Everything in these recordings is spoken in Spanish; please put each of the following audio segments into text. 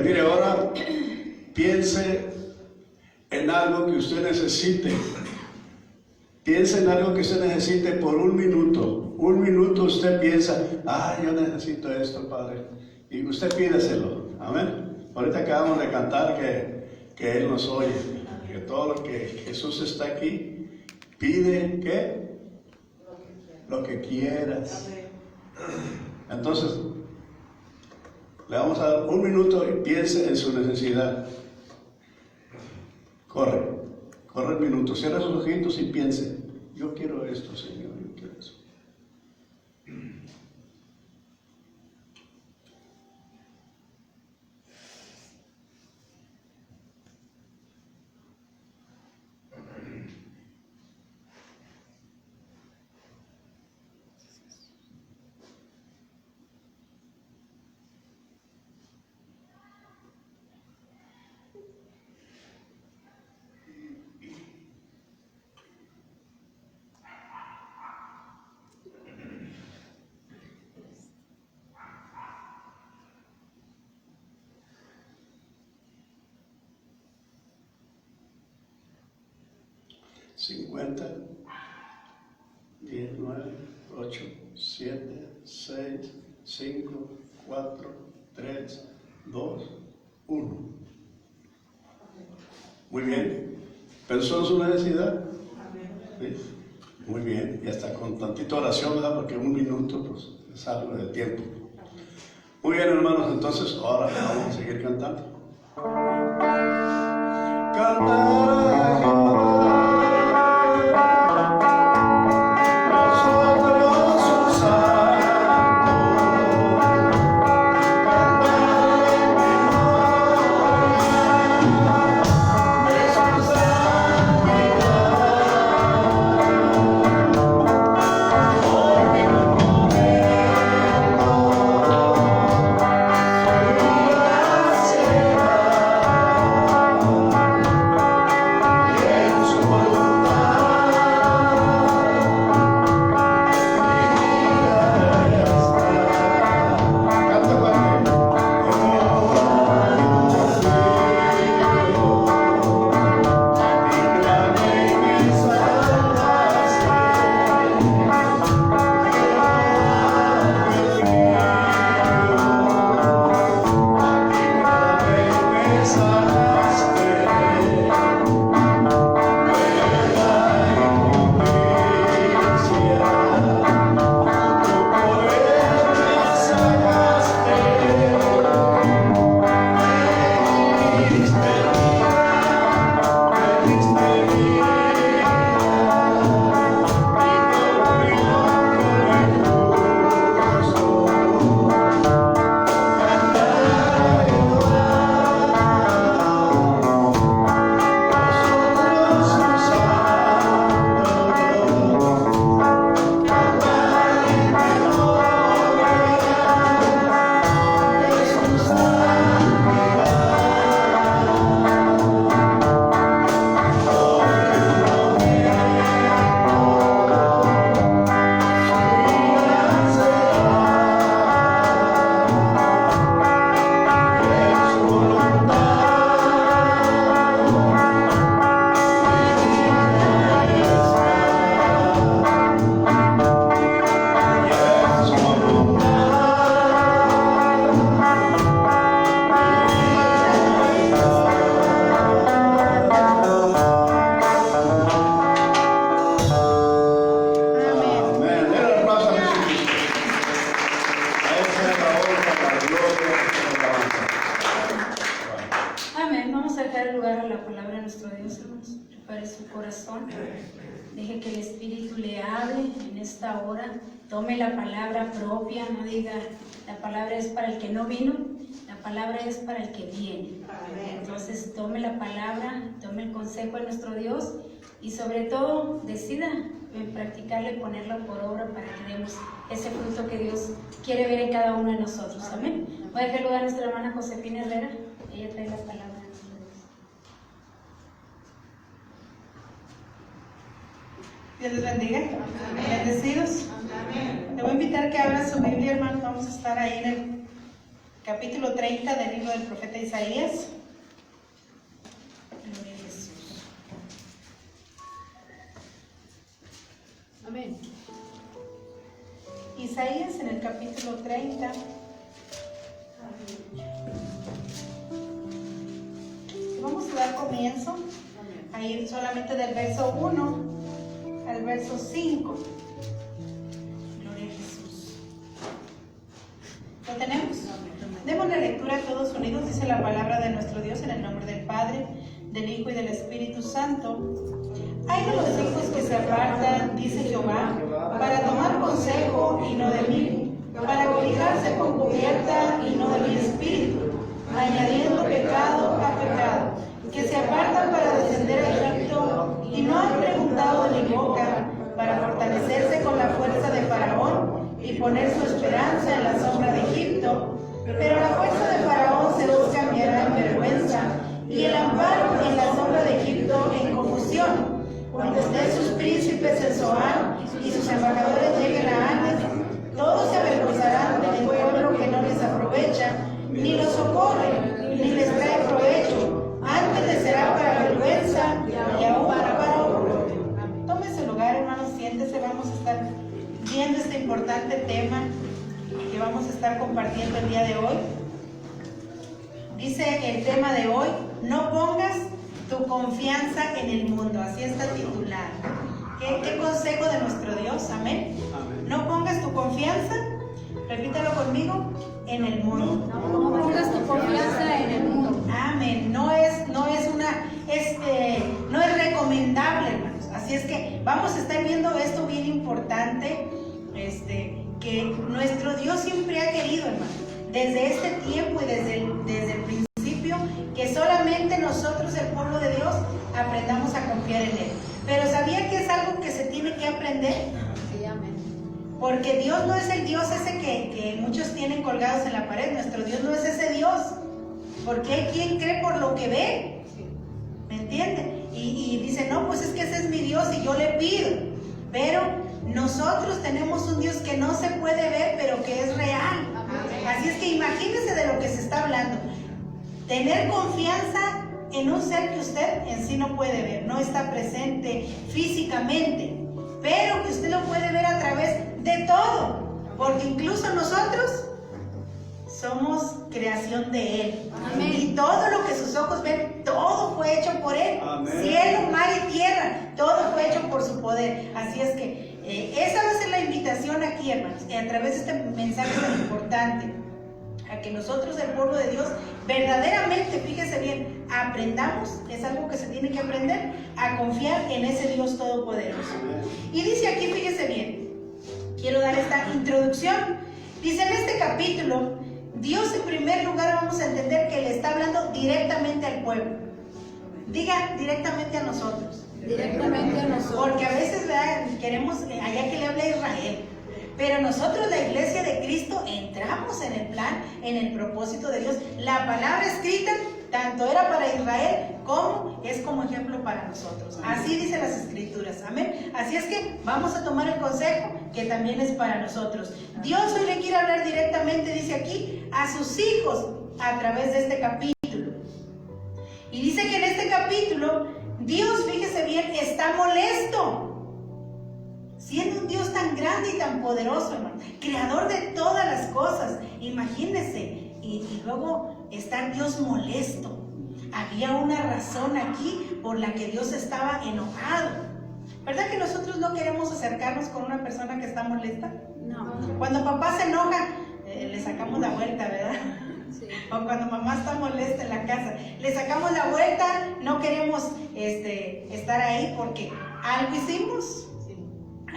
Mire, ahora piense en algo que usted necesite. Piense en algo que usted necesite por un minuto. Un minuto usted piensa, yo necesito esto, Padre. Y usted pídeselo. Amén. Ahorita acabamos de cantar que Él nos oye. Que todo lo que Jesús está aquí, pide, ¿qué? Lo que quieras. Entonces, le vamos a dar un minuto y piense en su necesidad. Corre el minuto, cierra sus ojitos y piense, yo quiero esto, Señor, yo quiero eso. $50, 10, 9, 8, 7, 6, 5, 4, 3, 2, 1. Muy bien. ¿Pensó en su necesidad? ¿Sí? Muy bien. Y hasta con tantita oración, ¿verdad? Porque un minuto pues, es algo de tiempo. Muy bien, hermanos. Entonces, ahora vamos a seguir cantando. Cantar. Deje que el Espíritu le hable en esta hora. Tome la palabra propia, no diga, la palabra es para el que no vino, la palabra es para el que viene. Amén. Entonces tome la palabra, tome el consejo de nuestro Dios y sobre todo decida practicarla y ponerla por obra para que demos ese fruto que Dios quiere ver en cada uno de nosotros. Amén. Voy a dejar lugar a nuestra hermana Josefina Herrera. Ella trae la palabra. Dios les bendiga. Amén. Bendecidos. Amén. Te voy a invitar que abras su Biblia, hermano. Vamos a estar ahí capítulo 30 del libro del profeta Isaías. Gloria a Jesús. Amén. Isaías en el capítulo 30. Vamos a dar comienzo a ir solamente del verso 1 al verso 5. Gloria a Jesús. ¿Lo tenemos? Demos la lectura todos unidos, dice la palabra de nuestro Dios en el nombre del Padre, del Hijo y del Espíritu Santo. Hay de los hijos que se apartan, dice Jehová, para tomar consejo y no de mí, para cobijarse con cubierta y no de mi espíritu, añadiendo pecado a pecado, que se apartan para descender a Egipto y no han preguntado de mi boca, para fortalecerse con la fuerza de Faraón y poner su esperanza en la sombra de Egipto. Pero la fuerza de Faraón se os cambiará en vergüenza y el amparo en la sombra de Egipto en confusión. Cuando estén sus príncipes en Zoán y sus embajadores lleguen a Anes, todos se avergonzarán del pueblo que no les aprovecha, ni los socorre, ni les trae provecho. Antes les será para vergüenza y aún para horror. Tome su lugar, hermanos, siéntese. Vamos a estar viendo este importante tema que vamos a estar compartiendo el día de hoy. Dice el tema de hoy: no pongas tu confianza en el mundo. Así está titulado. ¿Qué consejo de nuestro Dios? Amén. Amén. No pongas tu confianza, repítalo conmigo, en el mundo. No pongas tu confianza en el mundo. Amén. No es recomendable, hermanos. Así es que vamos a estar viendo esto bien importante, que nuestro Dios siempre ha querido, hermano, desde este tiempo y desde el principio, que solamente nosotros, el pueblo de Dios, aprendamos a confiar en Él. Pero ¿sabía que es algo que se tiene que aprender? Sí, amén. Porque Dios no es el Dios ese que muchos tienen colgados en la pared. Nuestro Dios no es ese Dios. Porque hay quien cree por lo que ve. ¿Me entiende? Y dice, no, pues es que ese es mi Dios y yo le pido. Pero nosotros tenemos un Dios que no se puede ver, pero que es real. Así es que imagínese de lo que se está hablando. Tener confianza en un ser que usted en sí no puede ver, no está presente físicamente, pero que usted lo puede ver a través de todo, porque incluso nosotros somos creación de Él. Amén. Y todo lo que sus ojos ven, todo fue hecho por Él. Amén. Cielo, mar y tierra, todo fue hecho por su poder. Así es que esa va a ser la invitación aquí, hermanos, a través de este mensaje tan importante, a que nosotros, el pueblo de Dios, verdaderamente, fíjese bien, aprendamos, es algo que se tiene que aprender, a confiar en ese Dios todopoderoso. Y dice aquí, fíjese bien, quiero dar esta introducción. Dice en este capítulo, Dios en primer lugar vamos a entender que le está hablando directamente al pueblo. Diga, directamente a nosotros. Directamente a nosotros. Porque a veces, ¿verdad?, queremos allá que le hable a Israel. Pero nosotros, la iglesia de Cristo, entramos en el plan, en el propósito de Dios. La palabra escrita tanto era para Israel como es como ejemplo para nosotros. Así dicen las escrituras. Amén. Así es que vamos a tomar el consejo que también es para nosotros. Dios hoy le quiere hablar directamente, dice aquí, a sus hijos a través de este capítulo. Y dice que en este capítulo Dios, fíjese bien, está molesto. Siendo un Dios tan grande y tan poderoso, hermano, creador de todas las cosas, imagínense, y luego estar Dios molesto. Había una razón aquí por la que Dios estaba enojado. ¿Verdad que nosotros no queremos acercarnos con una persona que está molesta? No. Cuando papá se enoja, le sacamos la vuelta, ¿verdad? Sí. O cuando mamá está molesta en la casa, le sacamos la vuelta, no queremos estar ahí porque algo hicimos.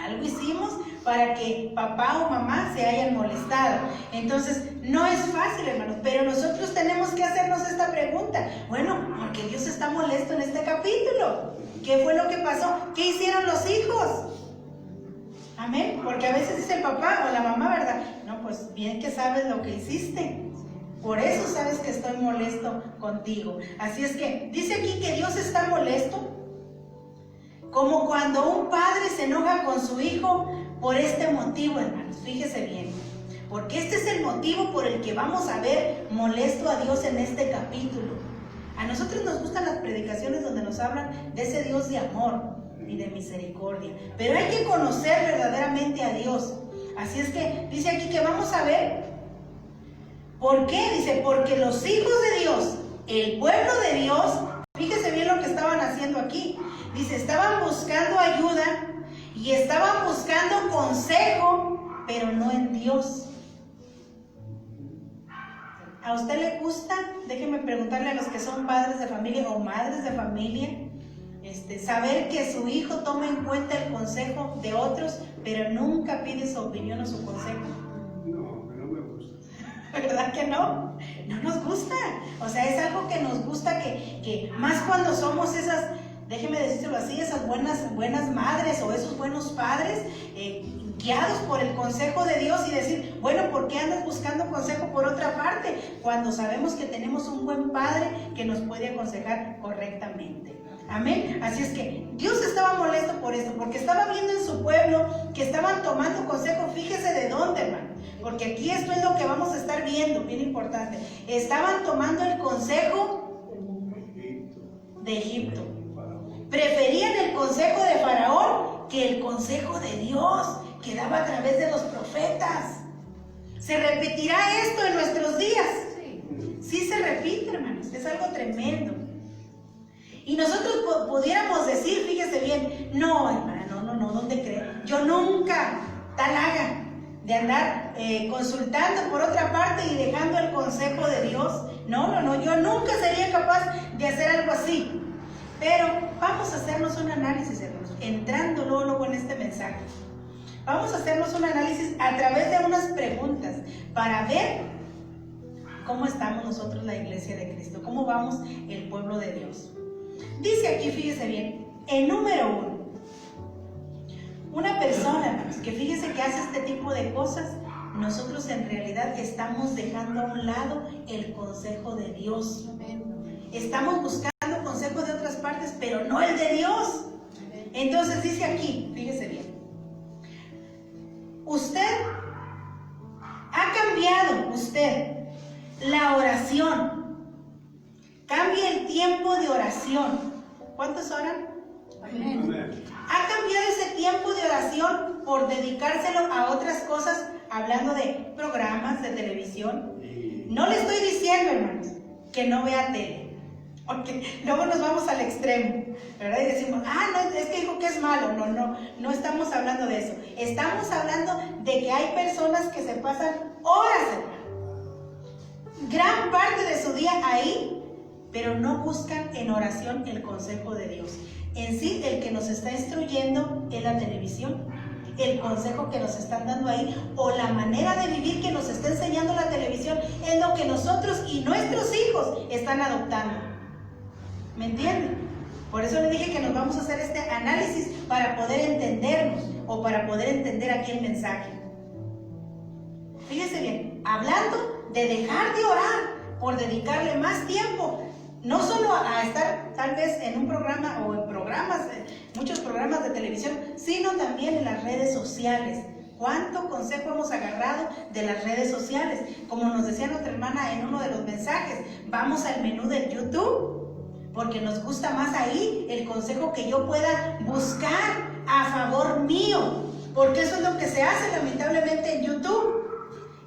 Algo hicimos para que papá o mamá se hayan molestado. Entonces, no es fácil, hermanos, pero nosotros tenemos que hacernos esta pregunta. Bueno, porque Dios está molesto en este capítulo. ¿Qué fue lo que pasó? ¿Qué hicieron los hijos? Amén. Porque a veces dice el papá o la mamá, ¿verdad? No, pues bien que sabes lo que hiciste. Por eso sabes que estoy molesto contigo. Así es que dice aquí que Dios está molesto. Como cuando un padre se enoja con su hijo por este motivo, hermanos, fíjese bien. Porque este es el motivo por el que vamos a ver molesto a Dios en este capítulo. A nosotros nos gustan las predicaciones donde nos hablan de ese Dios de amor y de misericordia. Pero hay que conocer verdaderamente a Dios. Así es que dice aquí que vamos a ver por qué. Dice, porque los hijos de Dios, el pueblo de Dios, fíjese bien lo que estaban haciendo aquí. Dice, estaban buscando ayuda y estaban buscando consejo, pero no en Dios. ¿A usted le gusta? Déjeme preguntarle a los que son padres de familia o madres de familia, saber que su hijo toma en cuenta el consejo de otros, pero nunca pide su opinión o su consejo. No me gusta. ¿Verdad que no? No nos gusta. O sea, es algo que nos gusta, que más cuando somos esas, déjeme decírselo así, esas buenas madres o esos buenos padres, guiados por el consejo de Dios y decir, bueno, ¿por qué andas buscando consejo por otra parte? Cuando sabemos que tenemos un buen padre que nos puede aconsejar correctamente. Amén. Así es que Dios estaba molesto por esto, porque estaba viendo en su pueblo que estaban tomando consejo. Fíjese de dónde, hermano, porque aquí esto es lo que vamos a estar viendo, bien importante. Estaban tomando el consejo de Egipto. Preferían el consejo de Faraón que el consejo de Dios que daba a través de los profetas. ¿Se repetirá esto en nuestros días? Sí se repite, hermanos, es algo tremendo. Y nosotros pudiéramos decir, fíjese bien, no, hermana, no, ¿dónde cree? Yo nunca, tal haga, de andar consultando por otra parte y dejando el consejo de Dios. No, yo nunca sería capaz de hacer algo así. Pero vamos a hacernos un análisis, hermanos, entrando luego en este mensaje. Vamos a hacernos un análisis a través de unas preguntas para ver cómo estamos nosotros, la iglesia de Cristo, cómo vamos el pueblo de Dios. Dice aquí, fíjese bien, en número 1, una persona, hermanos, que fíjese que hace este tipo de cosas, nosotros en realidad estamos dejando a un lado el consejo de Dios. Estamos buscando consejo de otras partes, pero no el de Dios. Entonces dice aquí, fíjese bien, usted ha cambiado, la oración. Cambia el tiempo de oración. ¿Cuántos oran? Amén. Ha cambiado ese tiempo de oración por dedicárselo a otras cosas, hablando de programas de televisión. No le estoy diciendo, hermanos, que no vea tele, porque luego nos vamos al extremo, ¿verdad? Y decimos, no, es que dijo que es malo. No estamos hablando de eso. Estamos hablando de que hay personas que se pasan horas, hermano, gran parte de su día ahí, pero no buscan en oración el consejo de Dios. En sí, el que nos está instruyendo es la televisión, el consejo que nos están dando ahí, o la manera de vivir que nos está enseñando la televisión, es lo que nosotros y nuestros hijos están adoptando. ¿Me entienden? Por eso le dije que nos vamos a hacer este análisis para poder entendernos, o para poder entender aquí el mensaje. Fíjese bien, hablando de dejar de orar por dedicarle más tiempo, no solo a estar tal vez en un programa o en programas, muchos programas de televisión, sino también en las redes sociales. ¿Cuánto consejo hemos agarrado de las redes sociales? Como nos decía nuestra hermana en uno de los mensajes, vamos al menú de YouTube, porque nos gusta más ahí el consejo que yo pueda buscar a favor mío, porque eso es lo que se hace lamentablemente en YouTube.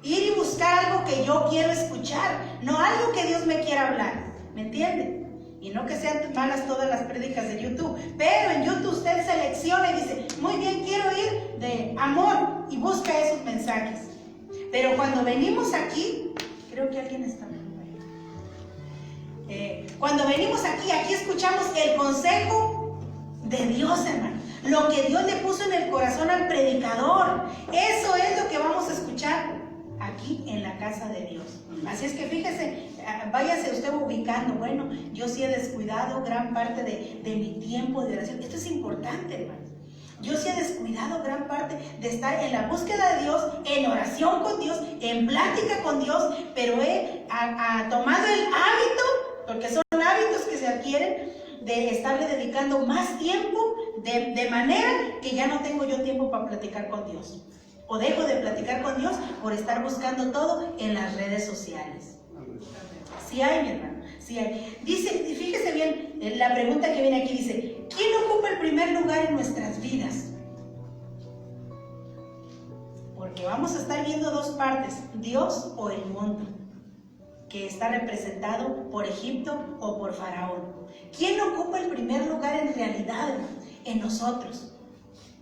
Ir y buscar algo que yo quiero escuchar, no algo que Dios me quiera hablar. ¿Me entienden? Y no que sean malas todas las prédicas de YouTube, pero en YouTube usted selecciona y dice, muy bien, quiero ir de amor, y busca esos mensajes. Pero cuando venimos aquí, creo que alguien está cuando venimos aquí escuchamos el consejo de Dios, hermano. Lo que Dios le puso en el corazón al predicador, eso es lo que vamos a escuchar aquí en la casa de Dios. Así es que fíjese, váyase usted ubicando, bueno, yo sí he descuidado gran parte de mi tiempo de oración. Esto es importante, hermano. Yo sí he descuidado gran parte de estar en la búsqueda de Dios, en oración con Dios, en plática con Dios, pero he tomado el hábito, porque son hábitos que se adquieren, de estarle dedicando más tiempo, de manera que ya no tengo yo tiempo para platicar con Dios. O dejo de platicar con Dios por estar buscando todo en las redes sociales. Sí hay, mi hermano, sí hay. Dice, fíjese bien, la pregunta que viene aquí dice, ¿quién ocupa el primer lugar en nuestras vidas? Porque vamos a estar viendo dos partes, Dios o el mundo, que está representado por Egipto o por Faraón. ¿Quién ocupa el primer lugar en realidad en nosotros?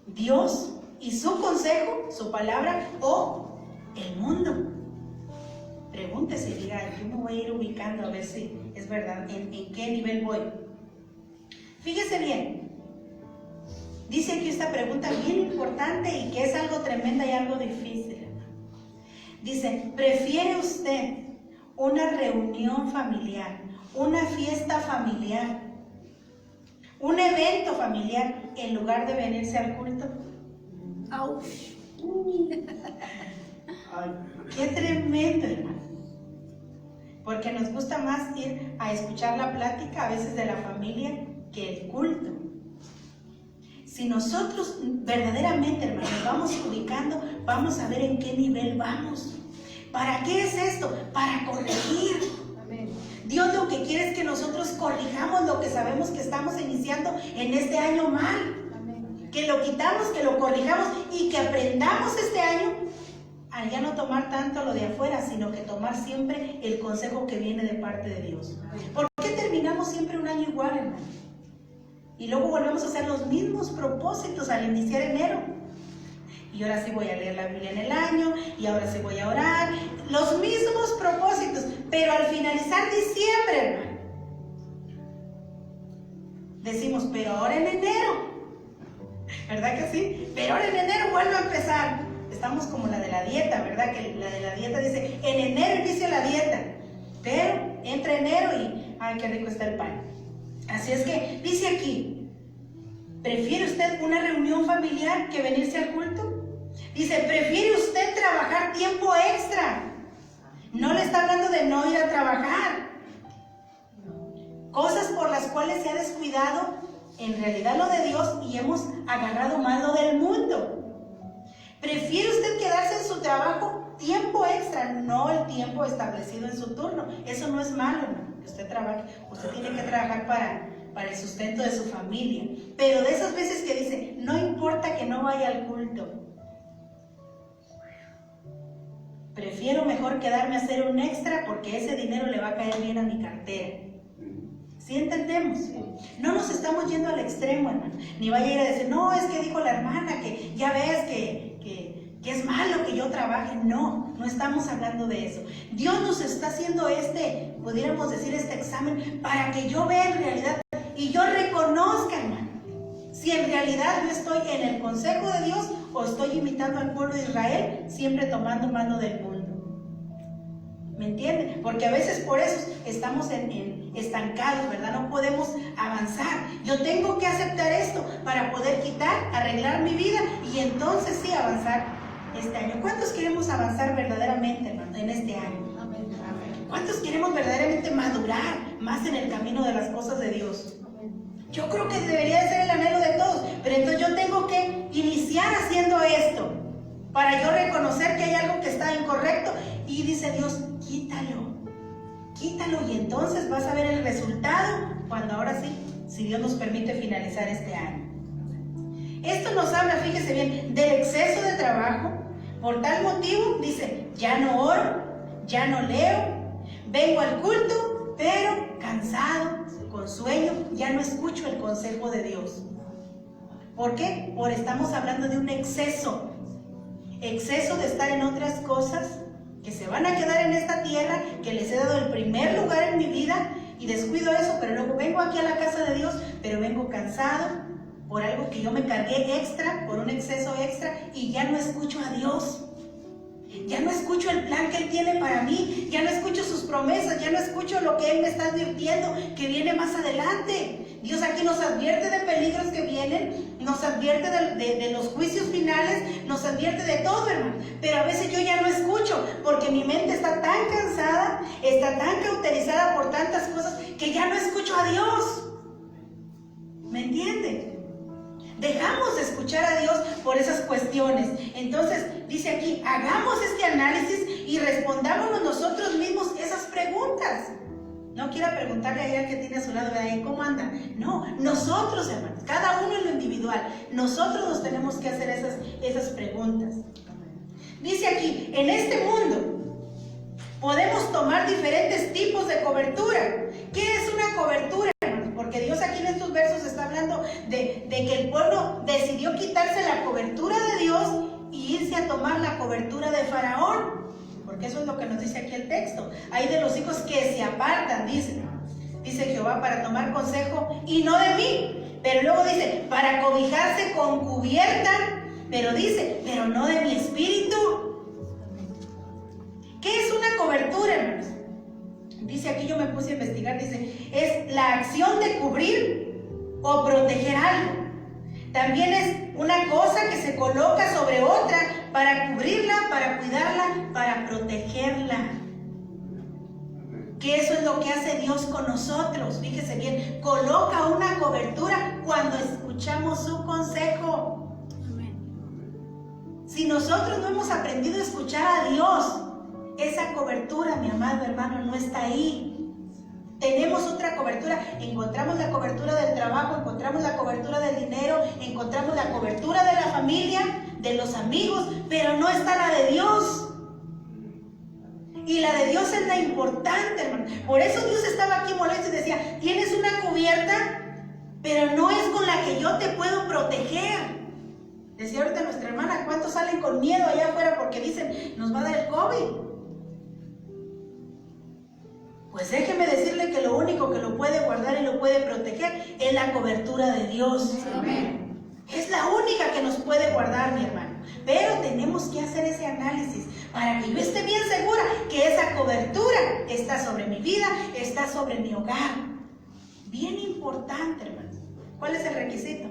¿Dios y su consejo, su palabra, o el mundo? Pregúntese y diga, yo me voy a ir ubicando a ver si es verdad, en qué nivel voy. Fíjese bien, dice aquí esta pregunta bien importante y que es algo tremenda y algo difícil. Dice, ¿prefiere usted una reunión familiar, una fiesta familiar, un evento familiar en lugar de venirse al culto? ¡Auch! ¡Qué tremendo, hermano! Porque nos gusta más ir a escuchar la plática a veces de la familia que el culto. Si nosotros verdaderamente, hermanos, vamos ubicando, vamos a ver en qué nivel vamos. ¿Para qué es esto? Para corregir. Dios lo que quiere es que nosotros corrijamos lo que sabemos que estamos iniciando en este año mal. Que lo quitamos, que lo corrijamos y que aprendamos este año a ya no tomar tanto lo de afuera, sino que tomar siempre el consejo que viene de parte de Dios. ¿Por qué terminamos siempre un año igual, hermano? Y luego volvemos a hacer los mismos propósitos al iniciar enero. Y ahora sí voy a leer la Biblia en el año, y ahora sí voy a orar. Los mismos propósitos, pero al finalizar diciembre, hermano, decimos, pero ahora en enero. ¿Verdad que sí? Pero ahora en enero vuelvo a empezar. Estamos como la de la dieta, ¿verdad? Que la de la dieta dice, en enero inicia la dieta. Pero entra enero y, ¡ay, qué rico está el pan! Así es que, dice aquí, ¿prefiere usted una reunión familiar que venirse al culto? Dice, ¿prefiere usted trabajar tiempo extra? No le está hablando de no ir a trabajar. Cosas por las cuales se ha descuidado en realidad lo de Dios y hemos agarrado mal lo del mundo. ¿Prefiere usted quedarse en su trabajo tiempo extra? No el tiempo establecido en su turno. Eso no es malo, ¿no? Que usted trabaje. Usted tiene que trabajar para el sustento de su familia. Pero de esas veces que dice, no importa que no vaya al culto. Prefiero mejor quedarme a hacer un extra porque ese dinero le va a caer bien a mi cartera. ¿Sí entendemos? No nos estamos yendo al extremo, hermano. Ni vaya a ir a decir, no, es que dijo la hermana que ya ves que es malo que yo trabaje. No, no estamos hablando de eso. Dios nos está haciendo pudiéramos decir, este examen para que yo vea en realidad y yo reconozca, hermano, si en realidad yo estoy en el consejo de Dios o estoy imitando al pueblo de Israel, siempre tomando mano del mundo. ¿Me entienden? Porque a veces por eso estamos estancados, ¿verdad? No podemos avanzar. Yo tengo que aceptar esto para poder arreglar mi vida y entonces sí avanzar este año. ¿Cuántos queremos avanzar verdaderamente, hermano, en este año? Amén. ¿Cuántos queremos verdaderamente madurar más en el camino de las cosas de Dios? Yo creo que debería de ser el anhelo de todos, pero entonces yo tengo que iniciar haciendo esto para yo reconocer que hay algo que está incorrecto y dice Dios, quítalo y entonces vas a ver el resultado cuando ahora sí, si Dios nos permite finalizar este año. Esto nos habla, fíjese bien, del exceso de trabajo. Por tal motivo, dice, ya no oro, ya no leo, vengo al culto, pero cansado, con sueño, ya no escucho el consejo de Dios. ¿Por qué? Porque estamos hablando de un exceso de estar en otras cosas que se van a quedar en esta tierra, que les he dado el primer lugar en mi vida y descuido eso, pero luego vengo aquí a la casa de Dios, pero vengo cansado por algo que yo me cargué extra, por un exceso extra y ya no escucho a Dios. Ya no escucho el plan que Él tiene para mí, ya no escucho sus promesas, ya no escucho lo que Él me está advirtiendo que viene más adelante. Dios aquí nos advierte de peligros que vienen, nos advierte de los juicios finales, nos advierte de todo, hermano. Pero a veces yo ya no escucho porque mi mente está tan cansada, está tan cauterizada por tantas cosas que ya no escucho a Dios. ¿Me entienden? Dejamos de escuchar a Dios por esas cuestiones. Entonces, dice aquí, hagamos este análisis y respondámonos nosotros mismos esas preguntas. No quiera preguntarle a ella que tiene a su lado, ¿verdad? ¿Cómo anda? No, nosotros, hermanos, cada uno en lo individual, nosotros nos tenemos que hacer esas preguntas. Dice aquí, en este mundo podemos tomar diferentes tipos de cobertura. ¿Qué es una cobertura, hermanos? Porque Dios aquí en estos versos está hablando de que el pueblo decidió quitarse la cobertura de Dios y irse a tomar la cobertura de Faraón. Porque eso es lo que nos dice aquí el texto. Hay de los hijos que se apartan, dice Jehová, para tomar consejo y no de mí. Pero luego dice, para cobijarse con cubierta, pero dice, pero no de mi espíritu. ¿Qué es una cobertura, hermanos? Dice aquí, yo me puse a investigar, dice, es la acción de cubrir o proteger algo. También es una cosa que se coloca sobre otra para cubrirla, para cuidarla, para protegerla. Que eso es lo que hace Dios con nosotros. Fíjese bien, coloca una cobertura cuando escuchamos su consejo. Si nosotros no hemos aprendido a escuchar a Dios, esa cobertura, mi amado hermano, no está ahí. Tenemos otra cobertura, encontramos la cobertura del trabajo, encontramos la cobertura del dinero, encontramos la cobertura de la familia, de los amigos, pero no está la de Dios. Y la de Dios es la importante, hermano. Por eso Dios estaba aquí molesto y decía, tienes una cubierta, pero no es con la que yo te puedo proteger. Decía ahorita nuestra hermana, ¿cuántos salen con miedo allá afuera porque dicen, nos va a dar el COVID? Pues déjeme decirle que lo único que lo puede guardar y lo puede proteger es la cobertura de Dios. Amén. Es la única que nos puede guardar, mi hermano. Pero tenemos que hacer ese análisis para que yo esté bien segura que esa cobertura está sobre mi vida, está sobre mi hogar. Bien importante, hermanos. ¿Cuál es el requisito?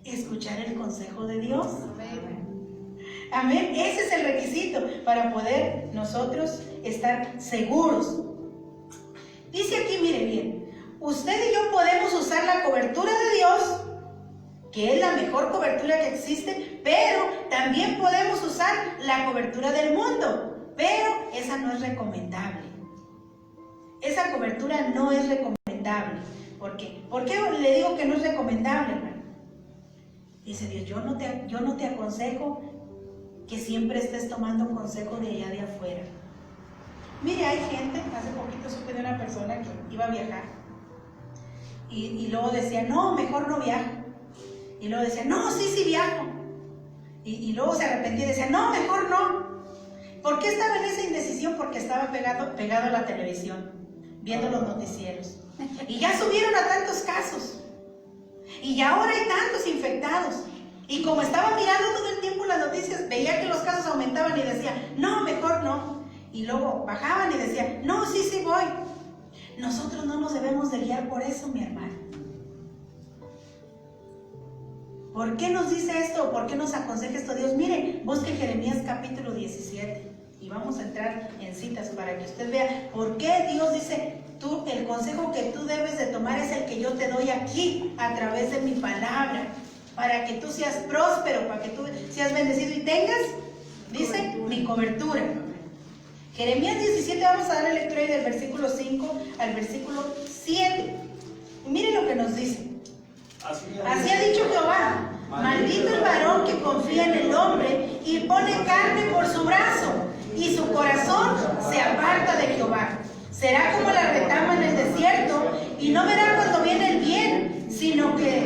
Escuchar el consejo de Dios. Amén. Amén. Ese es el requisito para poder nosotros estar seguros. Dice aquí, mire bien, usted y yo podemos usar la cobertura de Dios, que es la mejor cobertura que existe, pero también podemos usar la cobertura del mundo, pero esa no es recomendable. Esa cobertura no es recomendable. ¿Por qué? ¿Por qué le digo que no es recomendable, hermano? Dice Dios, yo no te aconsejo que siempre estés tomando consejo de allá de afuera. Mire, hay gente, hace poquito supe de una persona que iba a viajar y luego decía, no, mejor no viajo. Y luego decía, no, sí viajo. Y luego se arrepentía y decía, no, mejor no. ¿Por qué estaba en esa indecisión? Porque estaba pegado a la televisión, viendo los noticieros. Y ya subieron a tantos casos. Y ya ahora hay tantos infectados. Y como estaba mirando todo el tiempo las noticias, veía que los casos aumentaban y decía, no, mejor no. Y luego bajaban y decían, no, sí voy. Nosotros no nos debemos de guiar por eso, mi hermano. ¿Por qué nos dice esto? ¿Por qué nos aconseja esto Dios? Mire, busque Jeremías capítulo 17 y vamos a entrar en citas para que usted vea por qué Dios dice, el consejo que tú debes de tomar es el que yo te doy aquí a través de mi palabra, para que tú seas próspero, para que tú seas bendecido y tengas, dice, mi cobertura. Jeremías 17, vamos a darle lectura ahí del versículo 5 al versículo 7. Y mire lo que nos dice. Así ha dicho Jehová, maldito el varón que confía en el hombre y pone carne por su brazo, y su corazón se aparta de Jehová. Será como la retama en el desierto, y no verá cuando viene el bien, sino que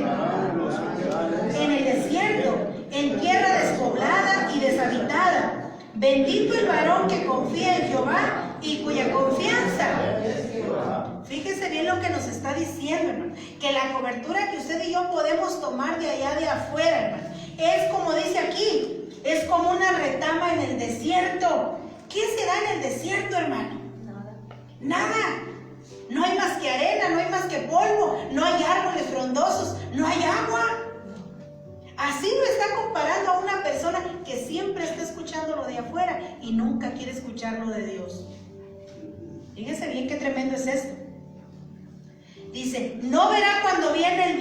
en el desierto, en tierra despoblada y deshabitada. Bendito el varón que confía en Jehová y cuya confianza. Fíjese bien lo que nos está diciendo, hermano, que la cobertura que usted y yo podemos tomar de allá de afuera, hermano, es como dice aquí, es como una retama en el desierto. ¿Qué se da en el desierto, hermano? Nada. No hay más que arena, no hay más que polvo, no hay árboles frondosos, no hay agua. Así lo está comparando a una persona que siempre está escuchando lo de afuera y nunca quiere escuchar lo de Dios. Fíjese bien qué tremendo es esto. Dice Dice, no verá cuando viene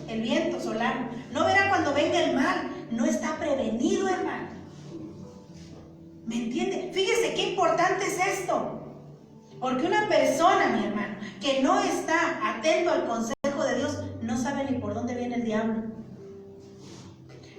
el viento solano, no verá cuando venga el mal, no está prevenido, hermano. ¿Me entiende? Fíjese qué importante es esto. Porque una persona, mi hermano, que no está atento al consejo de Dios, no sabe ni por dónde viene el diablo.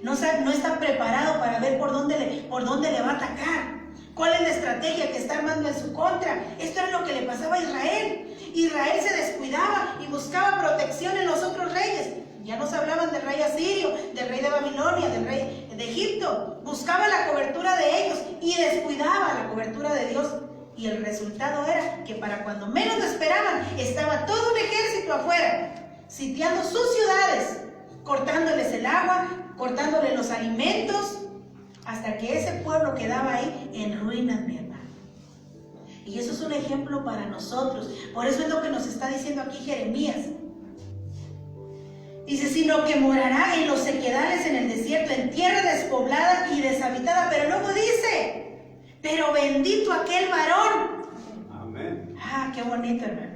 No está preparado para ver por dónde le va a atacar. ¿Cuál es la estrategia que está armando en su contra? Esto era lo que le pasaba a Israel. Israel se descuidaba y buscaba protección en los otros reyes. Ya nos hablaban del rey asirio, del rey de Babilonia, del rey de Egipto. Buscaba la cobertura de ellos y descuidaba la cobertura de Dios. Y el resultado era que para cuando menos lo esperaban, estaba todo un ejército afuera, sitiando sus ciudades, cortándoles el agua, cortándoles los alimentos, hasta que ese pueblo quedaba ahí en ruinas, mi hermano. Y eso es un ejemplo para nosotros. Por eso es lo que nos está diciendo aquí Jeremías. Dice, sino que morará en los sequedales en el desierto, en tierra despoblada y deshabitada. Pero luego dice, pero bendito aquel varón. Amén. Ah, qué bonito, hermano.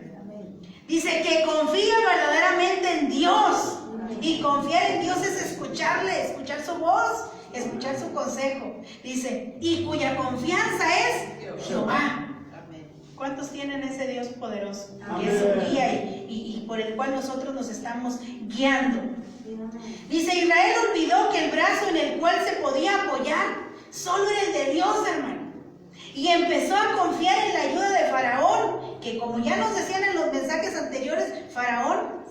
Dice que confía verdaderamente en Dios. Y confiar en Dios es escucharle, escuchar su voz, escuchar su consejo. Dice, y cuya confianza es Jehová. ¿Cuántos tienen ese Dios poderoso? Que es su guía y por el cual nosotros nos estamos guiando. Dice, Israel olvidó que el brazo en el cual se podía apoyar solo era el de Dios, hermano. Y empezó a confiar en la ayuda de Faraón, que como ya nos decían en los mensajes anteriores, Faraón,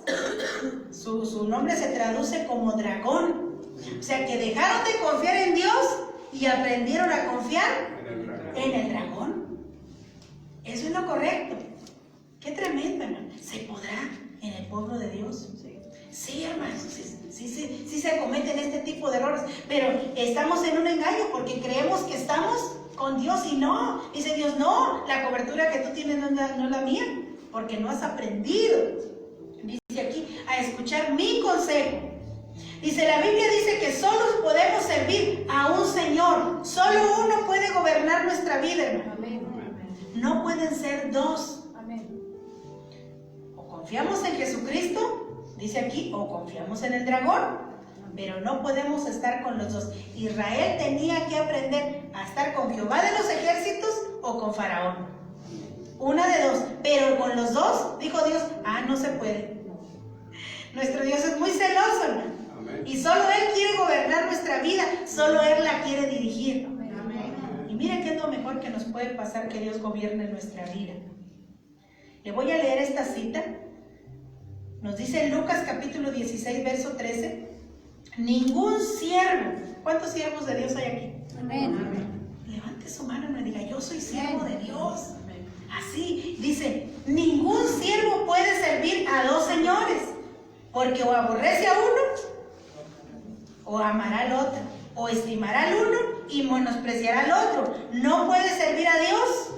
su nombre se traduce como dragón. O sea que dejaron de confiar en Dios y aprendieron a confiar en el dragón. Eso es lo correcto. Qué tremendo, hermano. ¿Se podrá en el pueblo de Dios? Sí, hermano, sí se cometen este tipo de errores, pero estamos en un engaño porque creemos que estamos con Dios y no. Dice Dios, no, la cobertura que tú tienes no es la mía, porque no has aprendido. Dice aquí, a escuchar mi consejo. Dice, la Biblia dice que solo podemos servir a un Señor. Solo uno puede gobernar nuestra vida, hermano. Amén. No pueden ser dos. Amén. O confiamos en Jesucristo, dice aquí, o confiamos en el dragón. Pero no podemos estar con los dos. Israel tenía que aprender a estar con Jehová de los ejércitos o con Faraón. Una de dos. Pero con los dos, dijo Dios, no se puede. Nuestro Dios es muy celoso, hermano. Amén. Y solo Él quiere gobernar nuestra vida. Solo Él la quiere dirigir. Amén. Y mira qué es lo mejor que nos puede pasar, que Dios gobierne nuestra vida. Le voy a leer esta cita. Nos dice en Lucas capítulo 16, verso 13. Ningún siervo. ¿Cuántos siervos de Dios hay aquí? Amén. Levante su mano y me diga, yo soy siervo de Dios. Así dice, ningún siervo puede servir a dos señores, porque o aborrece a uno o amará al otro, o estimará al uno y menospreciará al otro. No puede servir a Dios.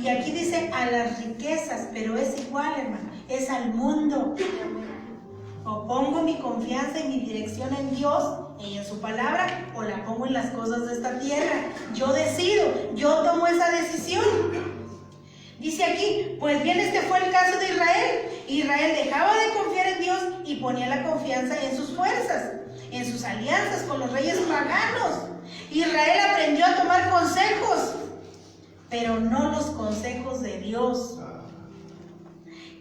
Y aquí dice a las riquezas, pero es igual, hermano, es al mundo. O pongo mi confianza y mi dirección en Dios y en su palabra, o la pongo en las cosas de esta tierra. Yo decido, yo tomo esa decisión. Dice aquí, pues bien, este fue el caso de Israel. Israel dejaba de confiar en Dios y ponía la confianza en sus fuerzas, en sus alianzas con los reyes paganos. Israel aprendió a tomar consejos, pero no los consejos de Dios.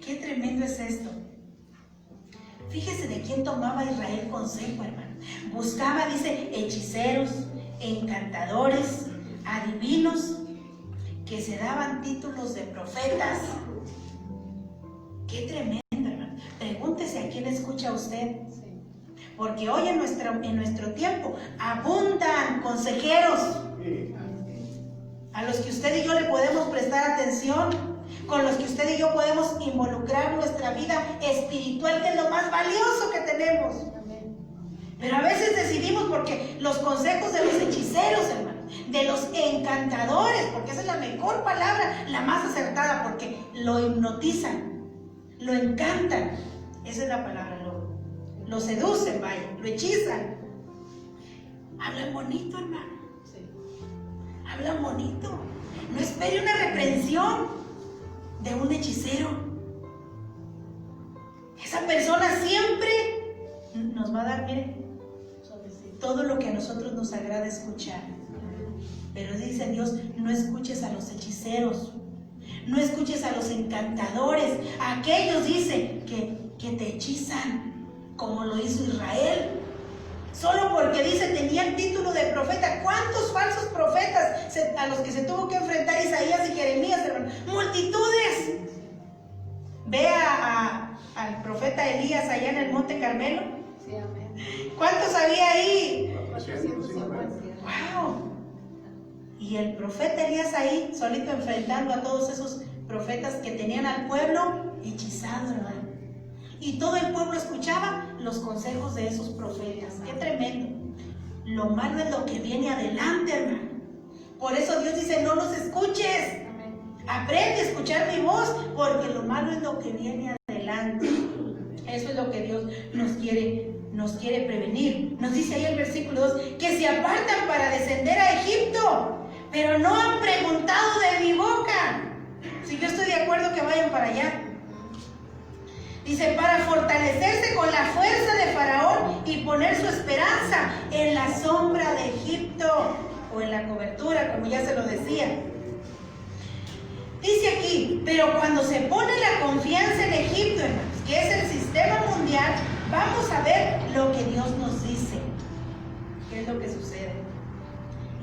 Qué tremendo es esto. Fíjese de quién tomaba Israel consejo, hermano. Buscaba, dice, hechiceros, encantadores, adivinos, que se daban títulos de profetas. Qué tremendo, hermano. Pregúntese a quién escucha usted. Porque hoy en nuestro tiempo abundan consejeros a los que usted y yo le podemos prestar atención, con los que usted y yo podemos involucrar nuestra vida espiritual, que es lo más valioso que tenemos. Pero a veces decidimos porque los consejos de los hechiceros, hermano, de los encantadores, porque esa es la mejor palabra, la más acertada, porque lo hipnotizan, lo encantan. Esa es la palabra, lo seducen, vaya, lo hechizan. Hablan bonito, hermano. Hablan bonito. No espere una reprensión de un hechicero. Esa persona siempre nos va a dar, miren, todo lo que a nosotros nos agrada escuchar. Pero dice Dios, no escuches a los hechiceros, no escuches a los encantadores, a aquellos, dice, que te hechizan, como lo hizo Israel. Solo porque dice, tenían título de profeta. ¿Cuántos falsos profetas a los que se tuvo que enfrentar Isaías y Jeremías, hermano? Multitudes. Ve al profeta Elías allá en el Monte Carmelo. Sí, amén. ¿Cuántos había ahí? 450. ¡Wow! Y el profeta Elías ahí, solito enfrentando a todos esos profetas que tenían al pueblo hechizado, hermano. Y todo el pueblo escuchaba los consejos de esos profetas. ¡Qué tremendo! Lo malo es lo que viene adelante, hermano. Por eso Dios dice, no los escuches. Aprende a escuchar mi voz, porque lo malo es lo que viene adelante. Eso es lo que Dios nos quiere prevenir. Nos dice ahí el versículo 2, que se apartan para descender a Egipto, pero no han preguntado de mi boca. Si yo estoy de acuerdo que vayan para allá. Dice, para fortalecerse con la fuerza de Faraón y poner su esperanza en la sombra de Egipto, o en la cobertura, como ya se lo decía. Dice aquí, pero cuando se pone la confianza en Egipto, hermanos, que es el sistema mundial, vamos a ver lo que Dios nos dice. ¿Qué es lo que sucede?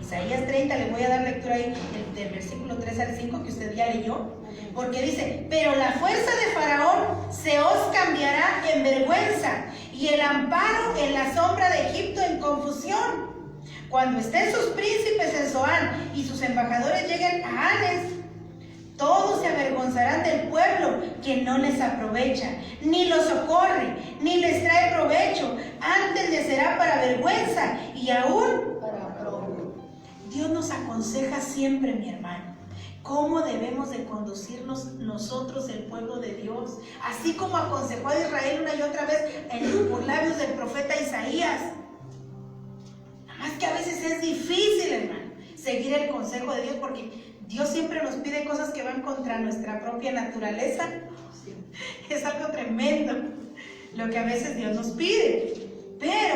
Isaías 30, le voy a dar lectura ahí del versículo 3 al 5 que usted ya leyó. Porque dice, pero la fuerza de Faraón se os cambiará en vergüenza, y el amparo en la sombra de Egipto en confusión. Cuando estén sus príncipes en Zoán y sus embajadores lleguen a Hanes, todos se avergonzarán del pueblo que no les aprovecha, ni los socorre, ni les trae provecho. Antes les será para vergüenza y aún para propio. Dios nos aconseja siempre, mi hermano, cómo debemos de conducirnos nosotros, el pueblo de Dios. Así como aconsejó a Israel una y otra vez por labios del profeta Isaías. Nada más que a veces es difícil, hermano, seguir el consejo de Dios, porque Dios siempre nos pide cosas que van contra nuestra propia naturaleza. Es algo tremendo lo que a veces Dios nos pide. Pero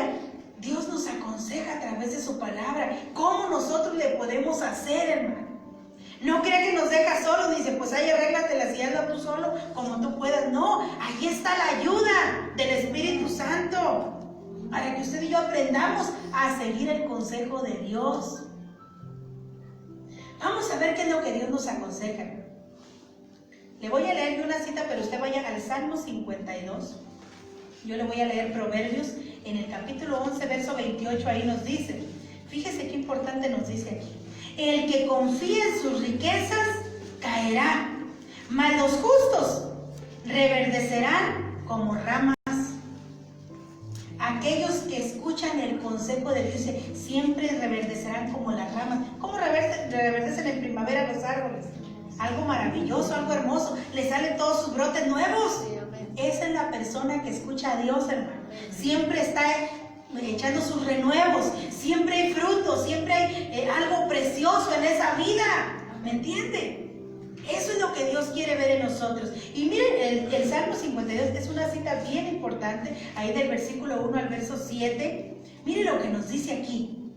Dios nos aconseja a través de su palabra cómo nosotros le podemos hacer, hermano. No crea que nos deja solos, dice, pues ahí arréglatelas y hazlo tú solo como tú puedas. No, ahí está la ayuda del Espíritu Santo, para que usted y yo aprendamos a seguir el consejo de Dios. Vamos a ver qué es lo que Dios nos aconseja. Le voy a leer una cita, pero usted vaya al Salmo 52. Yo le voy a leer Proverbios en el capítulo 11, verso 28, ahí nos dice. Fíjese qué importante nos dice aquí. El que confía en sus riquezas caerá, mas los justos reverdecerán como ramas. Aquellos que escuchan el consejo de Dios siempre reverdecerán como las ramas. ¿Cómo reverdecen en primavera los árboles? Algo maravilloso, algo hermoso. Le salen todos sus brotes nuevos. Esa es la persona que escucha a Dios, hermano. Siempre está echando sus renuevos. Siempre hay frutos, siempre hay algo precioso en esa vida. ¿Me entiende? Eso es lo que Dios quiere ver en nosotros. Y miren, el Salmo 52 es una cita bien importante, ahí del versículo 1 al verso 7. Miren lo que nos dice aquí.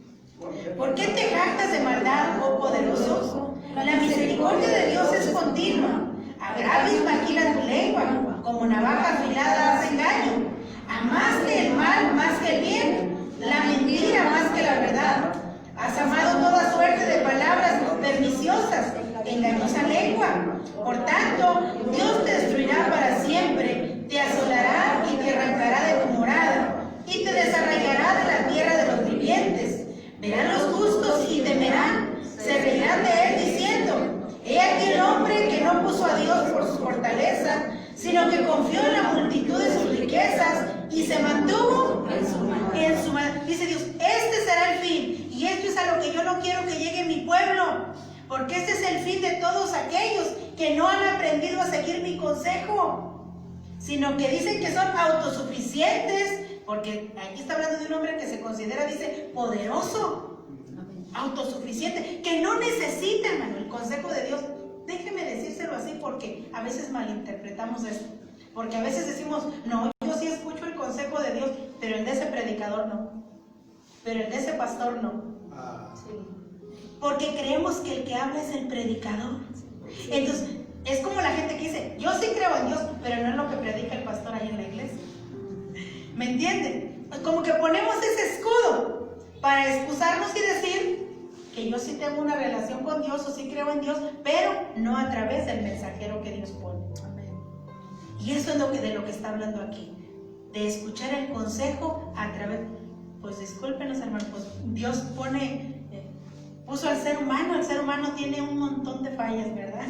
¿Por qué te jactas de maldad, oh poderoso? La misericordia de Dios es continua. Agravios maquila tu lengua, como navaja afilada hace engaño. Amaste el mal más que el bien, la mentira más que la verdad. Has amado toda suerte de palabras perniciosas, engañosa lengua. Por tanto, Dios te destruirá para siempre, te asolará y te arrancará de tu morada, y te desarraigará de la tierra de los vivientes. Verán los justos y temerán, se reirán de él diciendo: he aquí el hombre que no puso a Dios por su fortaleza, sino que confió en la multitud de sus riquezas y se mantuvo en su mano. Dice Dios, este será el fin, y esto es a lo que yo no quiero que llegue mi pueblo, porque este es el fin de todos aquellos que no han aprendido a seguir mi consejo, sino que dicen que son autosuficientes, porque aquí está hablando de un hombre que se considera, dice, poderoso, autosuficiente, que no necesita, hermano, el consejo de Dios. Déjeme decírselo así porque a veces malinterpretamos esto. Porque a veces decimos, no, yo sí escucho el consejo de Dios, pero el de ese predicador no. Pero el de ese pastor no. Porque creemos que el que habla es el predicador. Entonces, es como la gente que dice, yo sí creo en Dios, pero no es lo que predica el pastor ahí en la iglesia. ¿Me entienden? Como que ponemos ese escudo para excusarnos y decir que yo sí tengo una relación con Dios o sí creo en Dios, pero no a través del mensajero que Dios pone. Y eso es de lo que está hablando aquí, de escuchar el consejo a través, pues discúlpenos hermanos, pues Dios puso al ser humano tiene un montón de fallas, ¿verdad?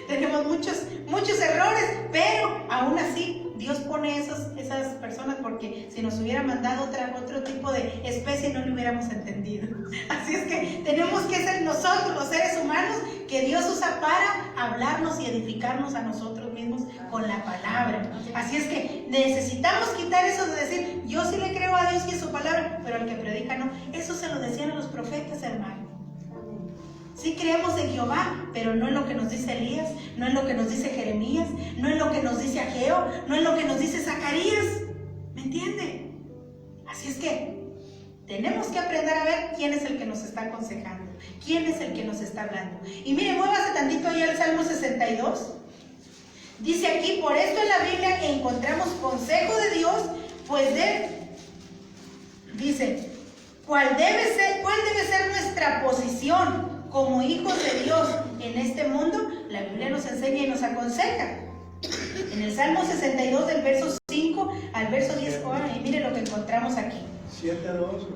Tenemos muchos errores, pero aún así Dios pone esas personas, porque si nos hubiera mandado otro tipo de especie no lo hubiéramos entendido. Así es que tenemos que ser nosotros los seres humanos que Dios usa para hablarnos y edificarnos a nosotros mismos con la palabra. Así es que necesitamos quitar eso de decir, yo sí le creo a Dios y a su palabra, pero al que predica no. Eso se lo decían a los profetas, hermano. Sí creemos en Jehová, pero no en lo que nos dice Elías, no en lo que nos dice Jeremías, no en lo que nos dice Ageo, no en lo que nos dice Zacarías. ¿Me entiende? Así es que tenemos que aprender a ver quién es el que nos está aconsejando, quién es el que nos está hablando. Y mire, muévase tantito ahí al Salmo 62. Dice aquí, por esto en la Biblia encontramos consejo de Dios, pues dice, ¿cuál debe ser nuestra posición como hijos de Dios en este mundo? La Biblia nos enseña y nos aconseja. En el Salmo 62 del verso 5 al verso 10, y mire lo que encontramos aquí. 7:2.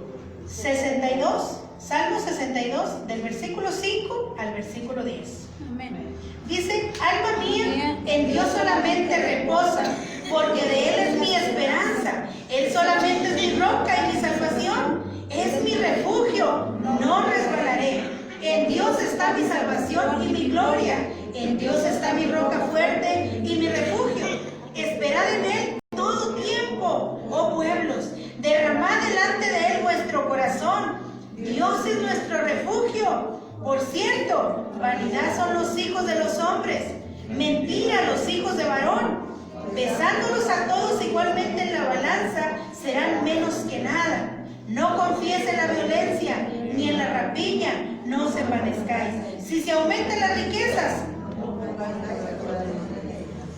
62, Salmo 62 del versículo 5 al versículo 10. Amén. Dice, alma mía, en Dios solamente reposa, porque de Él es mi esperanza. Él solamente es mi roca y mi salvación. Es mi refugio, no resbalaré. En Dios está mi salvación y mi gloria. En Dios está mi roca fuerte y mi refugio. Esperad en Él todo tiempo, oh pueblos. Derramad delante de Él vuestro corazón. Dios es nuestro refugio. Por cierto, vanidad son los hijos de los hombres, mentira los hijos de varón. Pesándolos a todos igualmente en la balanza, serán menos que nada. No confíes en la violencia, ni en la rapiña, no os envanezcáis. Si se aumentan las riquezas,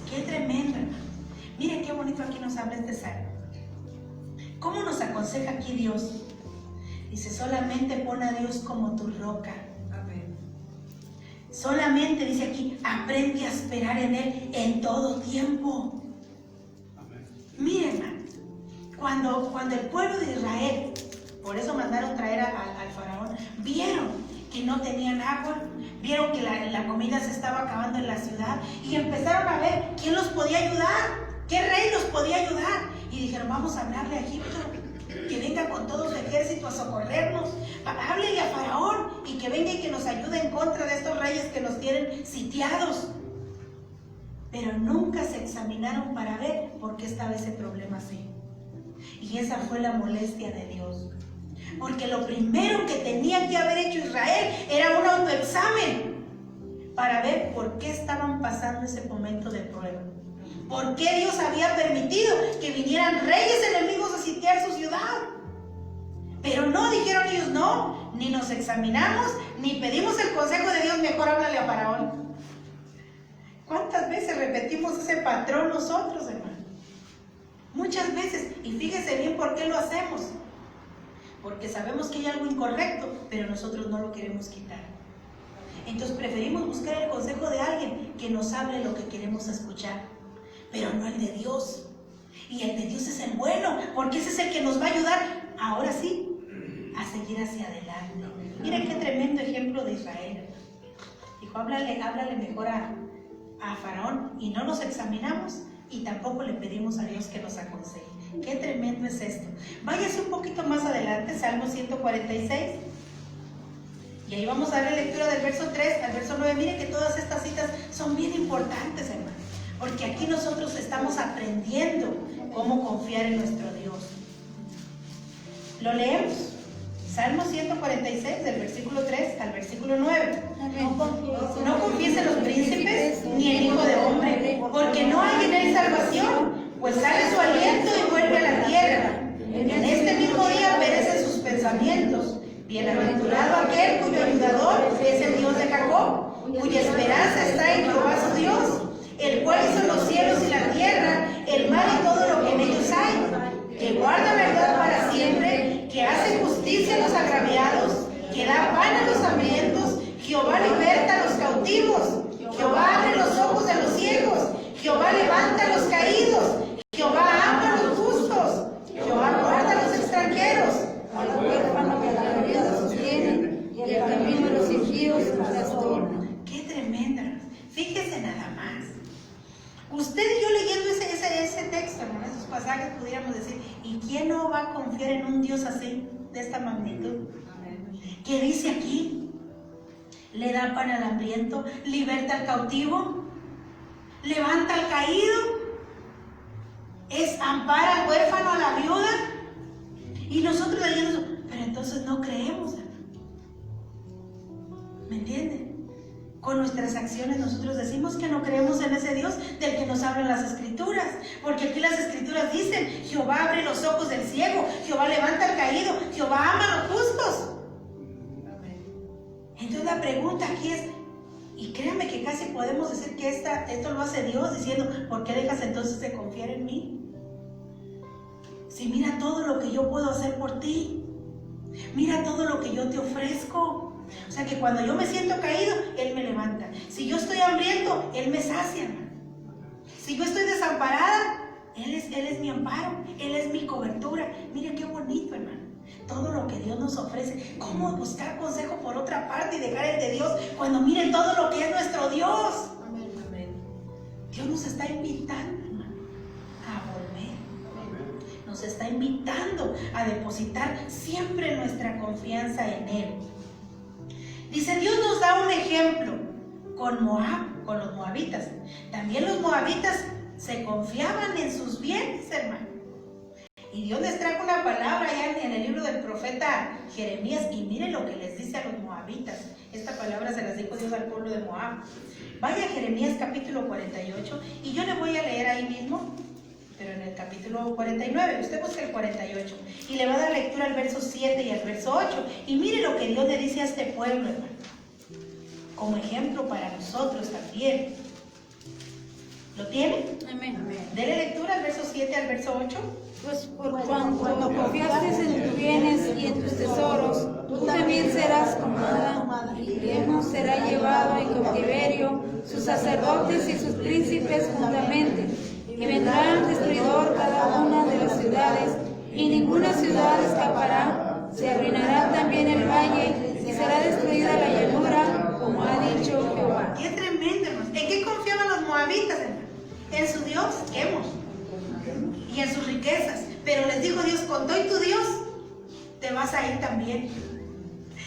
qué tremendo. Miren qué bonito aquí nos habla este salmo. ¿Cómo nos aconseja aquí Dios? Dice, solamente pon a Dios como tu roca. Solamente, dice aquí, aprende a esperar en Él en todo tiempo. Miren, hermano, cuando el pueblo de Israel, por eso mandaron traer al faraón, vieron que no tenían agua, vieron que la comida se estaba acabando en la ciudad y empezaron a ver quién los podía ayudar, qué rey los podía ayudar. Y dijeron, vamos a hablarle a Egipto, que venga con todo su ejército a socorrernos. Háblele a Faraón y que venga y que nos ayude en contra de estos reyes que nos tienen sitiados. Pero nunca se examinaron para ver por qué estaba ese problema así. Y esa fue la molestia de Dios. Porque lo primero que tenía que haber hecho Israel era un autoexamen para ver por qué estaban pasando ese momento de prueba. ¿Por qué Dios había permitido que vinieran reyes enemigos a sitiar su ciudad? Pero no, dijeron ellos, no, ni nos examinamos, ni pedimos el consejo de Dios, mejor háblale a Faraón. ¿Cuántas veces repetimos ese patrón nosotros, hermano? Muchas veces, y fíjese bien por qué lo hacemos. Porque sabemos que hay algo incorrecto, pero nosotros no lo queremos quitar. Entonces preferimos buscar el consejo de alguien que nos hable lo que queremos escuchar, pero no el de Dios. Y el de Dios es el bueno, porque ese es el que nos va a ayudar, ahora sí, a seguir hacia adelante. Miren qué tremendo ejemplo de Israel. Dijo, háblale mejor a Faraón, y no nos examinamos y tampoco le pedimos a Dios que nos aconseje. Qué tremendo es esto. Váyase un poquito más adelante, Salmo 146. Y ahí vamos a dar lectura del verso 3 al verso 9. Miren que todas estas citas son bien importantes, hermano, porque aquí nosotros estamos aprendiendo cómo confiar en nuestro Dios. Lo leemos. Salmo 146, del versículo 3 al versículo 9. No confíes en los príncipes ni el Hijo de Hombre, porque no hay en él salvación pues sale su aliento y vuelve a la tierra. En este mismo día perecen sus pensamientos. Bienaventurado aquel cuyo ayudador es el Dios de Jacob, cuya esperanza está en Jehová su Dios, el cual hizo los cielos y la tierra, el mar y todo lo que en ellos hay, que guarda verdad para siempre, que hace justicia a los agraviados, que da pan a los hambrientos. Jehová liberta a los cautivos, Jehová abre los ojos de los ciegos, Jehová levanta a los caídos, Jehová ama a los justos, Jehová guarda a los extranjeros. A los huérfanos y a la viuda sostienen, y el camino de los impíos trastorna. ¡Qué tremenda! Fíjese nada más. Usted y yo leyendo ese texto, hermano, esos pasajes, pudiéramos decir, ¿y quién no va a confiar en un Dios así, de esta magnitud? ¿Qué dice aquí? Le da pan al hambriento, liberta al cautivo, levanta al caído, ampara al huérfano, a la viuda. Y nosotros leyendo eso, pero entonces no creemos, hermano. ¿Me entienden? Con nuestras acciones nosotros decimos que no creemos en ese Dios del que nos hablan las Escrituras, porque aquí las Escrituras dicen: Jehová abre los ojos del ciego, Jehová levanta al caído, Jehová ama a los justos. Entonces la pregunta aquí es, y créanme que casi podemos decir que esto lo hace Dios diciendo: ¿por qué dejas entonces de confiar en mí? Si mira todo lo que yo puedo hacer por ti, mira todo lo que yo te ofrezco. O sea que cuando yo me siento caído, Él me levanta. Si yo estoy hambriento, Él me sacia, hermano. Si yo estoy desamparada, Él es mi amparo, Él es mi cobertura. Miren qué bonito, hermano. Todo lo que Dios nos ofrece. ¿Cómo buscar consejo por otra parte y dejar el de Dios cuando miren todo lo que es nuestro Dios? Amén, amén. Dios nos está invitando, hermano, a volver. Nos está invitando a depositar siempre nuestra confianza en Él. Dice, Dios nos da un ejemplo con Moab, con los moabitas. También los moabitas se confiaban en sus bienes, hermano. Y Dios les trajo una palabra allá en el libro del profeta Jeremías, y miren lo que les dice a los moabitas. Esta palabra se las dijo Dios al pueblo de Moab. Vaya a Jeremías capítulo 48, y yo le voy a leer ahí mismo, pero en el capítulo 49, usted busca el 48, y le va a dar lectura al verso 7 y al verso 8, y mire lo que Dios le dice a este pueblo, hermano, como ejemplo para nosotros también. ¿Lo tiene? Amén. Dele lectura al verso 7 al verso 8. Pues por cuanto confiaste en tus bienes y en tus tesoros, tú también serás tomada, y Lemos será llevado en cautiverio, sus sacerdotes y sus príncipes juntamente, y vendrá el destruidor cada una de las ciudades, y ninguna ciudad escapará, se arruinará también el valle, y será destruida la llanura, como ha dicho Jehová. ¡Qué tremendo, hermano! ¿En qué confiaban los moabitas, hermano? En su Dios, Quemos, y en sus riquezas. Pero les dijo Dios: con todo y tu Dios, te vas a ir también.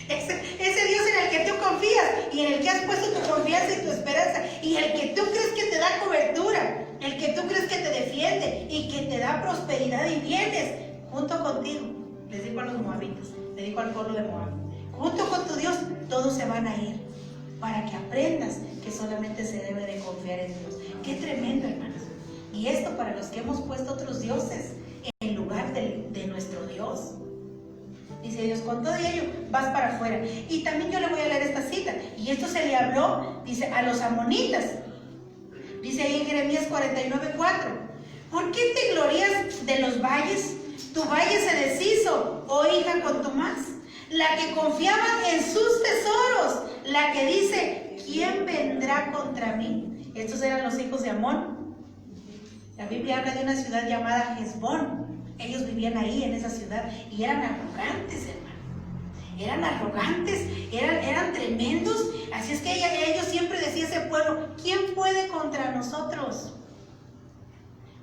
Ese Dios en el que tú confías y en el que has puesto tu confianza y tu esperanza, y el que tú crees que te da cobertura, el que tú crees que te defiende y que te da prosperidad y bienes, junto contigo, les dijo a los moabitas, le dijo al pueblo de Moab, junto con tu Dios, todos se van a ir, para que aprendas que solamente se debe de confiar en Dios. Qué tremendo, hermanos. Y esto para los que hemos puesto otros dioses en lugar de nuestro Dios. Dice Dios: con todo ello vas para afuera. Y también yo le voy a leer esta cita. Y esto se le habló, dice, a los amonitas. Dice ahí en Jeremías 49:4. ¿Por qué te glorías de los valles? Tu valle se deshizo, oh hija contumaz. La que confiaba en sus tesoros, la que dice: ¿quién vendrá contra mí? Estos eran los hijos de Amón. La Biblia habla de una ciudad llamada Hezbón. Ellos vivían ahí en esa ciudad y eran arrogantes, hermano. Eran arrogantes, eran tremendos. Así es que ellos siempre decían, ese pueblo: ¿quién puede contra nosotros?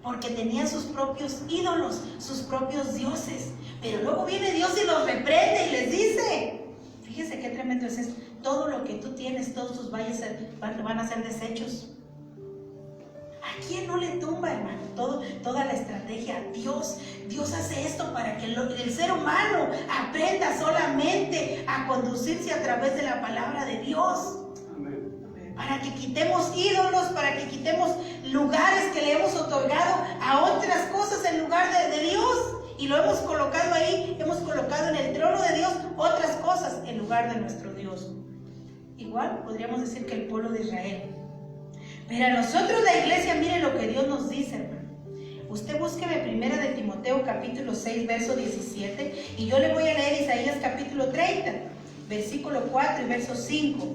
Porque tenían sus propios ídolos, sus propios dioses. Pero luego viene Dios y los reprende y les dice: fíjese qué tremendo es esto. Todo lo que tú tienes, todos tus valles van a ser desechos. ¿A quién no le tumba, hermano? Toda la estrategia. Dios hace esto para que el ser humano aprenda solamente a conducirse a través de la palabra de Dios. Para que quitemos ídolos, para que quitemos lugares que le hemos otorgado a otras cosas en lugar de Dios. Y lo hemos colocado ahí, hemos colocado en el trono de Dios otras cosas en lugar de nuestro Dios. Igual podríamos decir que el pueblo de Israel. Pero a nosotros la iglesia, mire lo que Dios nos dice, hermano. Usted búsqueme 1 de Timoteo capítulo 6, verso 17, y yo le voy a leer Isaías capítulo 30, versículo 4 y verso 5.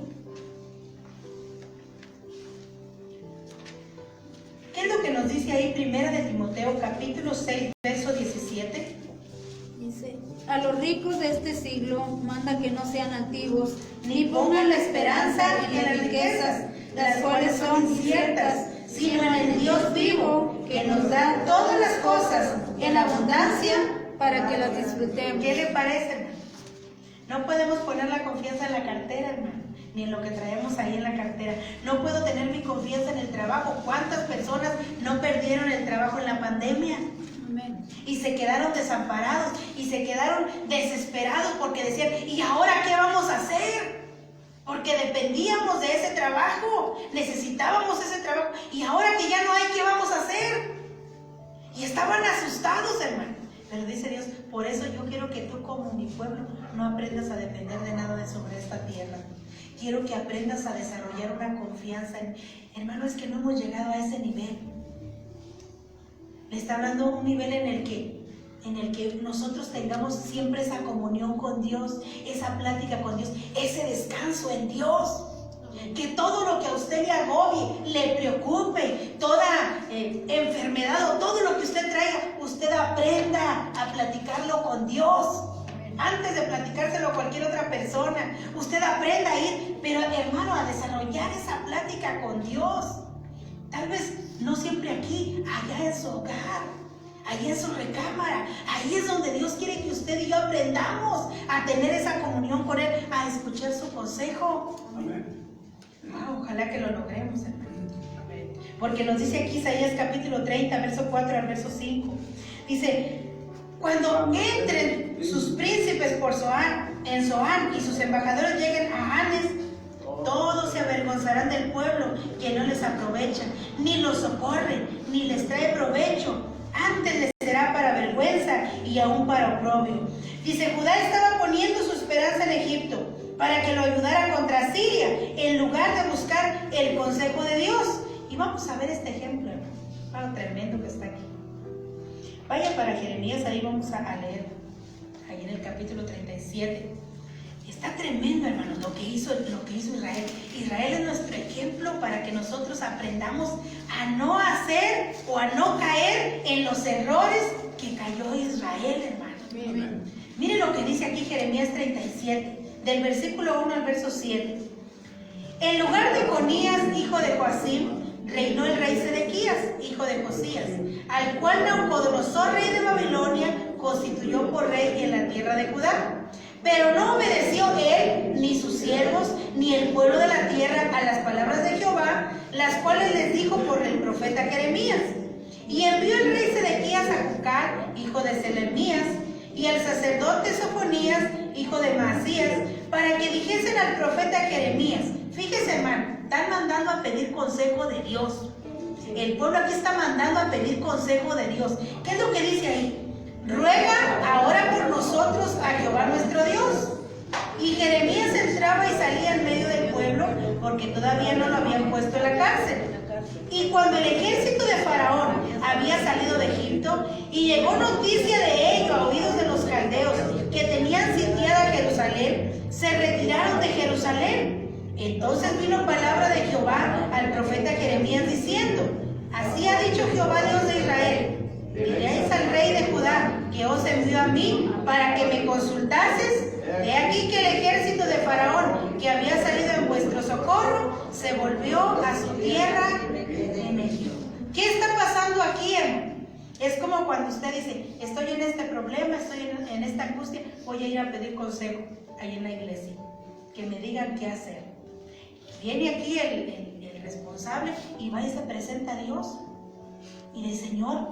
¿Qué es lo que nos dice ahí 1 de Timoteo capítulo 6, verso 17? Dice: a los ricos de este siglo manda que no sean altivos, ni pongan la esperanza en las riquezas, las cuales son inciertas, sino en el Dios vivo, que nos da todas las cosas en abundancia para que las disfrutemos. ¿Qué le parece, hermano? No podemos poner la confianza en la cartera, hermano, ni en lo que traemos ahí en la cartera. No puedo tener mi confianza en el trabajo. ¿Cuántas personas no perdieron el trabajo en la pandemia? Amén. Y se quedaron desamparados y se quedaron desesperados porque decían, ¿y ahora qué vamos a hacer? Porque dependíamos de ese trabajo, necesitábamos ese trabajo, y ahora que ya no hay, ¿qué vamos a hacer? Y estaban asustados, hermano. Pero dice Dios, por eso yo quiero que tú, como mi pueblo, no aprendas a depender de nada de sobre esta tierra. Quiero que aprendas a desarrollar una confianza en, hermano, es que no hemos llegado a ese nivel. Le está hablando un nivel en el que nosotros tengamos siempre esa comunión con Dios, esa plática con Dios, ese descanso en Dios. Que todo lo que a usted le agobie, le preocupe, toda enfermedad o todo lo que usted traiga, usted aprenda a platicarlo con Dios. Antes de platicárselo a cualquier otra persona, usted aprenda a ir, pero hermano, a desarrollar esa plática con Dios. Tal vez no siempre aquí, allá en su hogar, allá en su recámara. Ahí es donde Dios quiere que usted y yo aprendamos a tener esa comunión con Él, a escuchar su consejo. Amén. Ojalá que lo logremos, hermano. Porque nos dice aquí Isaías capítulo 30, verso 4 al verso 5. Dice: cuando entren sus príncipes en Zoán y sus embajadores lleguen a Hanes, todos se avergonzarán del pueblo que no les aprovecha, ni los socorre, ni les trae provecho. Antes les será para vergüenza y aún para oprobio. Dice: Judá estaba poniendo su esperanza en Egipto para que lo ayudara contra Siria, en lugar de buscar el consejo de Dios. Y vamos a ver este ejemplo, hermano, tremendo que está aquí. Vaya para Jeremías, ahí vamos a leer, ahí en el capítulo 37. Está tremendo, hermanos, lo que hizo Israel. Israel es nuestro ejemplo para que nosotros aprendamos a no hacer o a no caer en los errores que cayó Israel, hermano. Amén. Mire lo que dice aquí Jeremías 37, del versículo 1 al verso 7. En lugar de Conías, hijo de Joacim, reinó el rey Sedequías, hijo de Josías, al cual Nabucodonosor, rey de Babilonia, constituyó por rey en la tierra de Judá. Pero no obedeció él, ni sus siervos, ni el pueblo de la tierra a las palabras de Jehová, las cuales les dijo por el profeta Jeremías. Y envió el rey Sedequías a Jucal, hijo de Selemías, y al sacerdote Sofonías, hijo de Maasías, para que dijesen al profeta Jeremías. Fíjese, hermano, están mandando a pedir consejo de Dios. El pueblo aquí está mandando a pedir consejo de Dios. ¿Qué es lo que dice ahí? Ruega ahora por nosotros a Jehová nuestro Dios. Y Jeremías entraba y salía en medio del pueblo, porque todavía no lo habían puesto en la cárcel. Y cuando el ejército de Faraón había salido de Egipto, y llegó noticia de ello a oídos de los caldeos, que tenían sitiada Jerusalén, se retiraron de Jerusalén. Entonces vino palabra de Jehová al profeta Jeremías diciendo: así ha dicho Jehová, Dios de Israel: diréis al rey de Judá que os envió a mí para que me consultases. He aquí que el ejército de Faraón, que había salido en vuestro socorro, se volvió a su tierra en Egipto. ¿Qué está pasando aquí, hermano? Es como cuando usted dice: estoy en este problema, estoy en esta angustia, voy a ir a pedir consejo ahí en la iglesia, que me digan qué hacer. Viene aquí el responsable y va y se presenta a Dios y dice: Señor,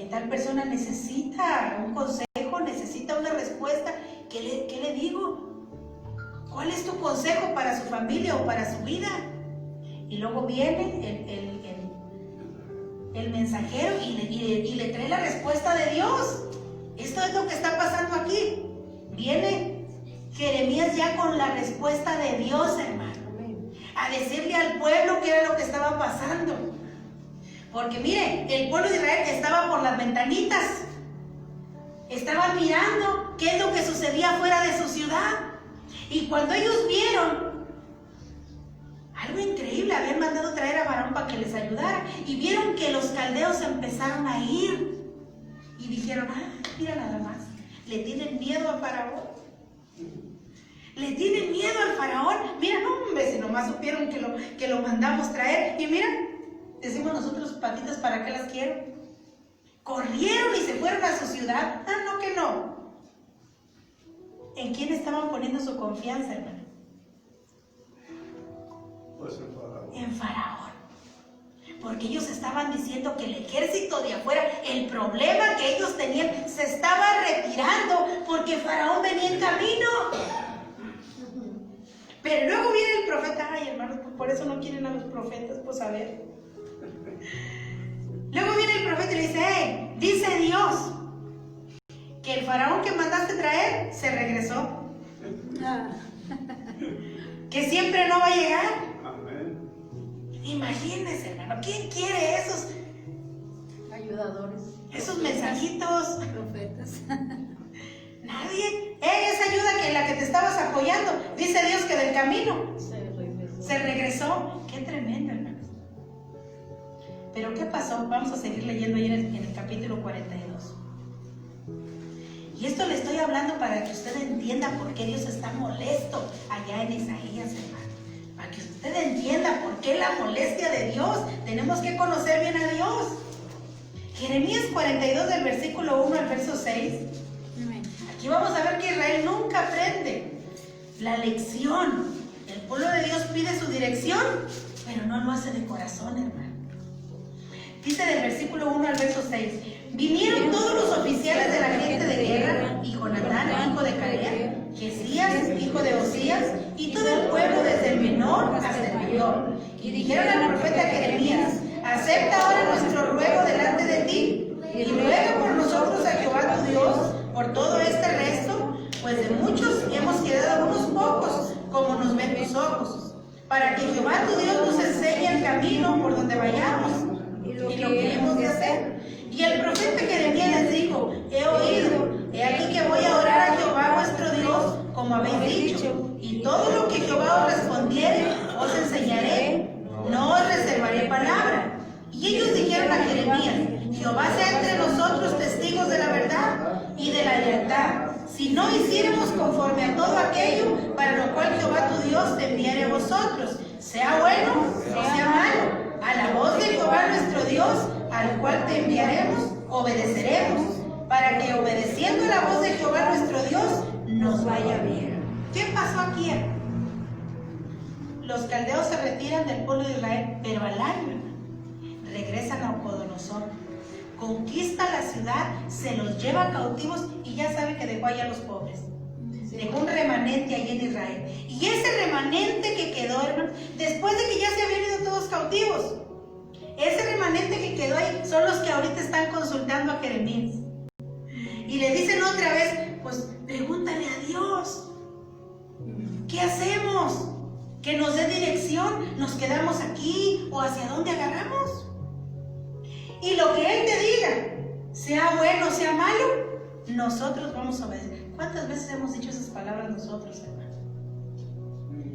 tal persona necesita un consejo, necesita una respuesta. ¿Qué le digo? ¿Cuál es tu consejo para su familia o para su vida? Y luego viene el mensajero y le trae la respuesta de Dios. Esto es lo que está pasando aquí. Viene Jeremías ya con la respuesta de Dios, hermano, a decirle al pueblo qué era lo que estaba pasando. Porque mire, el pueblo de Israel estaba por las ventanitas, estaban mirando qué es lo que sucedía fuera de su ciudad. Y cuando ellos vieron algo increíble, habían mandado traer a Faraón para que les ayudara, y vieron que los caldeos empezaron a ir, y dijeron, mira nada más, le tienen miedo a Faraón. Le tienen miedo al Faraón. Mira, no, hombre, si nomás supieron que lo mandamos traer. Y mira, decimos nosotros, patitas, ¿para qué las quiero? Corrieron y se fueron a su ciudad. No, que no. ¿En quién estaban poniendo su confianza, hermano? Pues en Faraón. En Faraón. Porque ellos estaban diciendo que el ejército de afuera, el problema que ellos tenían, se estaba retirando porque Faraón venía en camino. Pero luego viene el profeta. Ay, hermanos, pues por eso no quieren a los profetas, pues a ver. Luego viene el profeta y le dice, dice Dios que el Faraón que mandaste traer se regresó, que siempre no va a llegar. Amén. Imagínense, hermano, ¿quién quiere esos Ayudadores, mensajitos? profetas. Nadie. Esa ayuda que la que te estabas apoyando, dice Dios que del camino se regresó. Qué tremendo, hermano. Pero ¿qué pasó? Vamos a seguir leyendo ahí en el capítulo 42. Y esto le estoy hablando para que usted entienda por qué Dios está molesto allá en Isaías, hermano. Para que usted entienda por qué la molestia de Dios. Tenemos que conocer bien a Dios. Jeremías 42 del versículo 1 al verso 6. Aquí vamos a ver que Israel nunca aprende la lección. El pueblo de Dios pide su dirección, pero no lo hace de corazón, hermano. Dice del versículo 1 al verso 6. Vinieron todos los oficiales de la gente de guerra, y Jonatán, hijo de Caleb, Jesías, hijo de Osías, y todo el pueblo desde el menor hasta el mayor. Y dijeron al profeta Jeremías, acepta ahora nuestro ruego delante de ti, y ruega por nosotros a Jehová tu Dios, por todo este resto, pues de muchos hemos quedado unos pocos, como nos ven tus ojos, para que Jehová tu Dios nos enseñe el camino por donde vayamos, y lo que hemos de hacer. Y el profeta Jeremías les dijo, he oído, he aquí que voy a orar a Jehová vuestro Dios, como habéis dicho, y todo lo que Jehová os respondiere, os enseñaré, no os reservaré palabra. Y ellos dijeron a Jeremías, Jehová sea entre nosotros testigos de la verdad y de la lealtad, si no hiciéramos conforme a todo aquello para lo cual Jehová tu Dios te enviare a vosotros, sea bueno o sea malo, a la voz de Jehová nuestro Dios, al cual te enviaremos, obedeceremos, para que obedeciendo la voz de Jehová nuestro Dios, nos vaya bien. ¿Qué pasó aquí? Los caldeos se retiran del pueblo de Israel, pero al año regresan a Nabucodonosor, conquista la ciudad, se los lleva cautivos y ya sabe que dejó allá a los pobres. Dejó un remanente ahí en Israel. Y ese remanente que quedó, hermano, después de que ya se habían ido todos cautivos, ese remanente que quedó ahí son los que ahorita están consultando a Jeremías. Y le dicen otra vez, pues pregúntale a Dios, ¿qué hacemos? Que nos dé dirección, ¿nos quedamos aquí o hacia dónde agarramos? Y lo que Él te diga, sea bueno o sea malo, nosotros vamos a obedecer. ¿Cuántas veces hemos dicho esas palabras nosotros, hermano?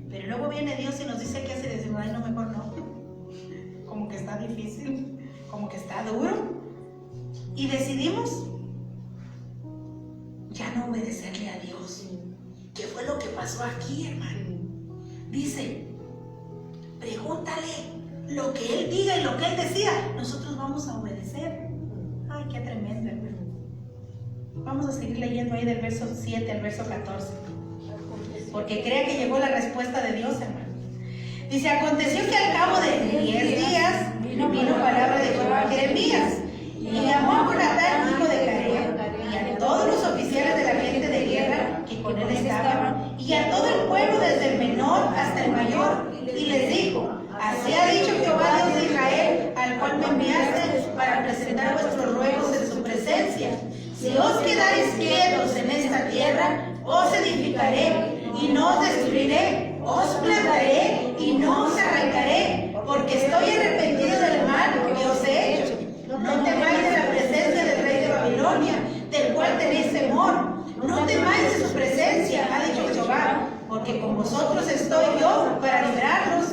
Pero luego viene Dios y nos dice qué hacer y decimos, ay, no, mejor no. Como que está difícil, como que está duro. Y decidimos ya no obedecerle a Dios. ¿Qué fue lo que pasó aquí, hermano? Dice, pregúntale lo que Él diga y lo que Él decida, nosotros vamos a obedecer. Ay, qué tremendo, hermano. Vamos a seguir leyendo ahí del verso 7 al verso 14. Porque crea que llegó la respuesta de Dios, hermano. Dice, aconteció que al cabo de 10 días vino palabra de Jehová a Jeremías. Y llamó a Jonatán, hijo de Caleb, y a todos los oficiales de la gente de guerra que con él estaban, y a todo el pueblo desde el menor hasta el mayor, y les dijo, así ha dicho Jehová Dios de Israel, al cual me enviaste para presentar vuestros ruegos en su presencia. Si os quedareis quietos en esta tierra, os edificaré y no os destruiré, os plantaré y no os arrancaré, porque estoy arrepentido del mal que os he hecho. No temáis de la presencia del rey de Babilonia, del cual tenéis temor. No temáis de su presencia, ha dicho Jehová, porque con vosotros estoy yo para librarlos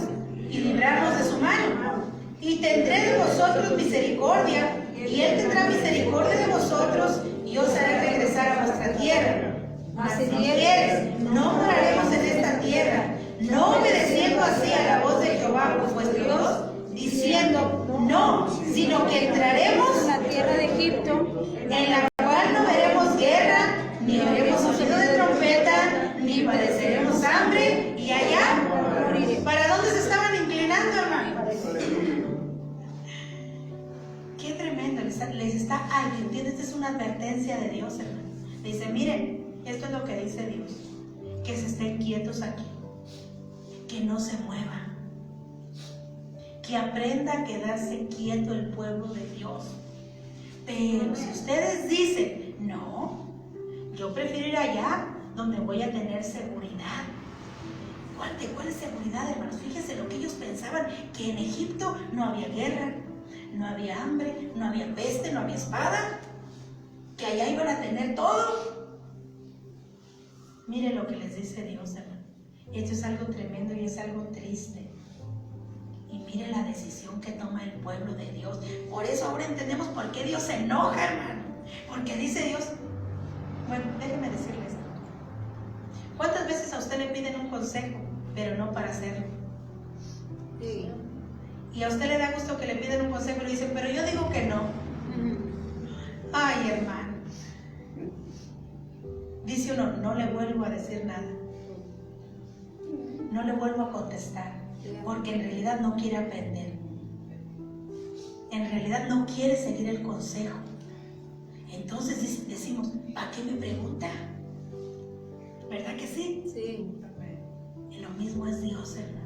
y librarlos de su mano. Y tendré de vosotros misericordia, y él tendrá misericordia de vosotros, y os haré regresar a vuestra tierra. Mas si quieres, no moraremos en esta tierra, no obedeciendo así a la voz de Jehová, vuestro Dios, diciendo, no, sino que entraremos en la tierra de Egipto, en la cual no veremos guerra, ni oiremos sonido de trompeta, ni padeceremos hambre, y allá moriremos. ¿Para dónde se estaban inclinando, hermano? Qué tremendo, les está advirtiendo. Esta es una advertencia de Dios, hermano. Le dice, miren, esto es lo que dice Dios, que se estén quietos aquí, que no se muevan, que aprenda a quedarse quieto el pueblo de Dios. Pero si ustedes dicen, no, yo prefiero ir allá donde voy a tener seguridad. ¿Cuál es seguridad, hermanos? Fíjense lo que ellos pensaban, que en Egipto no había guerra, no había hambre, no había peste, no había espada, que allá iban a tener todo. Miren lo que les dice Dios, hermano. Esto es algo tremendo y es algo triste. Y miren la decisión que toma el pueblo de Dios. Por eso ahora entendemos por qué Dios se enoja, hermano. Porque dice Dios, bueno, déjenme decirles esto. ¿Cuántas veces a usted le piden un consejo, pero no para hacerlo? sí. Y a usted le da gusto que le piden un consejo y le dicen, pero yo digo que no. Ay, hermano. Dice uno, no le vuelvo a decir nada. No le vuelvo a contestar, porque en realidad no quiere aprender. En realidad no quiere seguir el consejo. Entonces decimos, ¿para qué me pregunta? ¿Verdad que sí? Sí. Y lo mismo es Dios, hermano.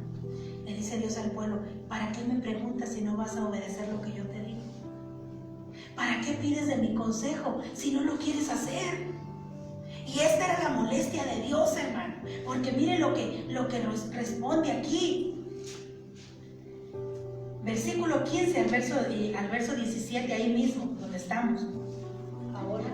Le dice Dios al pueblo, ¿para qué me preguntas si no vas a obedecer lo que yo te digo? ¿Para qué pides de mi consejo si no lo quieres hacer? Y esta era la molestia de Dios, hermano. Porque mire lo que nos responde aquí. Versículo 15 al verso 17, ahí mismo, donde estamos.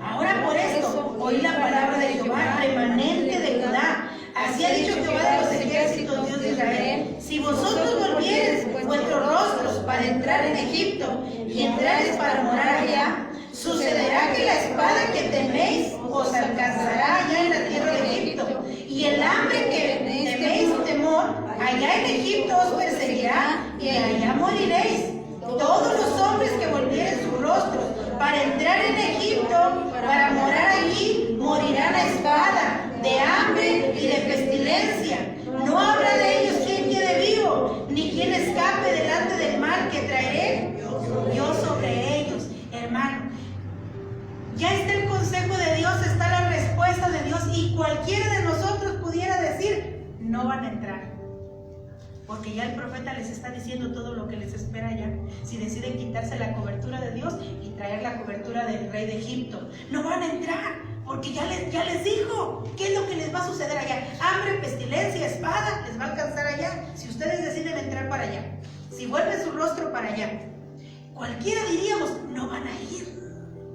Ahora por esto, oí la palabra de Jehová, remanente de Judá. Así ha dicho Jehová de los ejércitos, Dios de Israel. Si vosotros volviereis vuestros rostros para entrar en Egipto y entrareis para morar allá, sucederá que la espada que teméis os alcanzará allá en la tierra de Egipto, y el hambre que teméis temor allá en Egipto os perseguirá, y allá moriréis. Todos los hombres que volvieren sus rostros para entrar en Egipto, para morar allí, morirán a espada, de hambre y de pestilencia. No habrá de ellos quien quede vivo, ni quien escape delante del mal que traeré yo sobre ellos. Hermano, ya está el consejo de Dios, está la respuesta de Dios, y cualquiera de nosotros pudiera decir, no van a entrar. Porque ya el profeta les está diciendo todo lo que les espera allá. Si deciden quitarse la cobertura de Dios y traer la cobertura del rey de Egipto, no van a entrar, porque ya les dijo qué es lo que les va a suceder allá. Hambre, pestilencia, espada, les va a alcanzar allá. Si ustedes deciden entrar para allá, si vuelven su rostro para allá, cualquiera diríamos, no van a ir,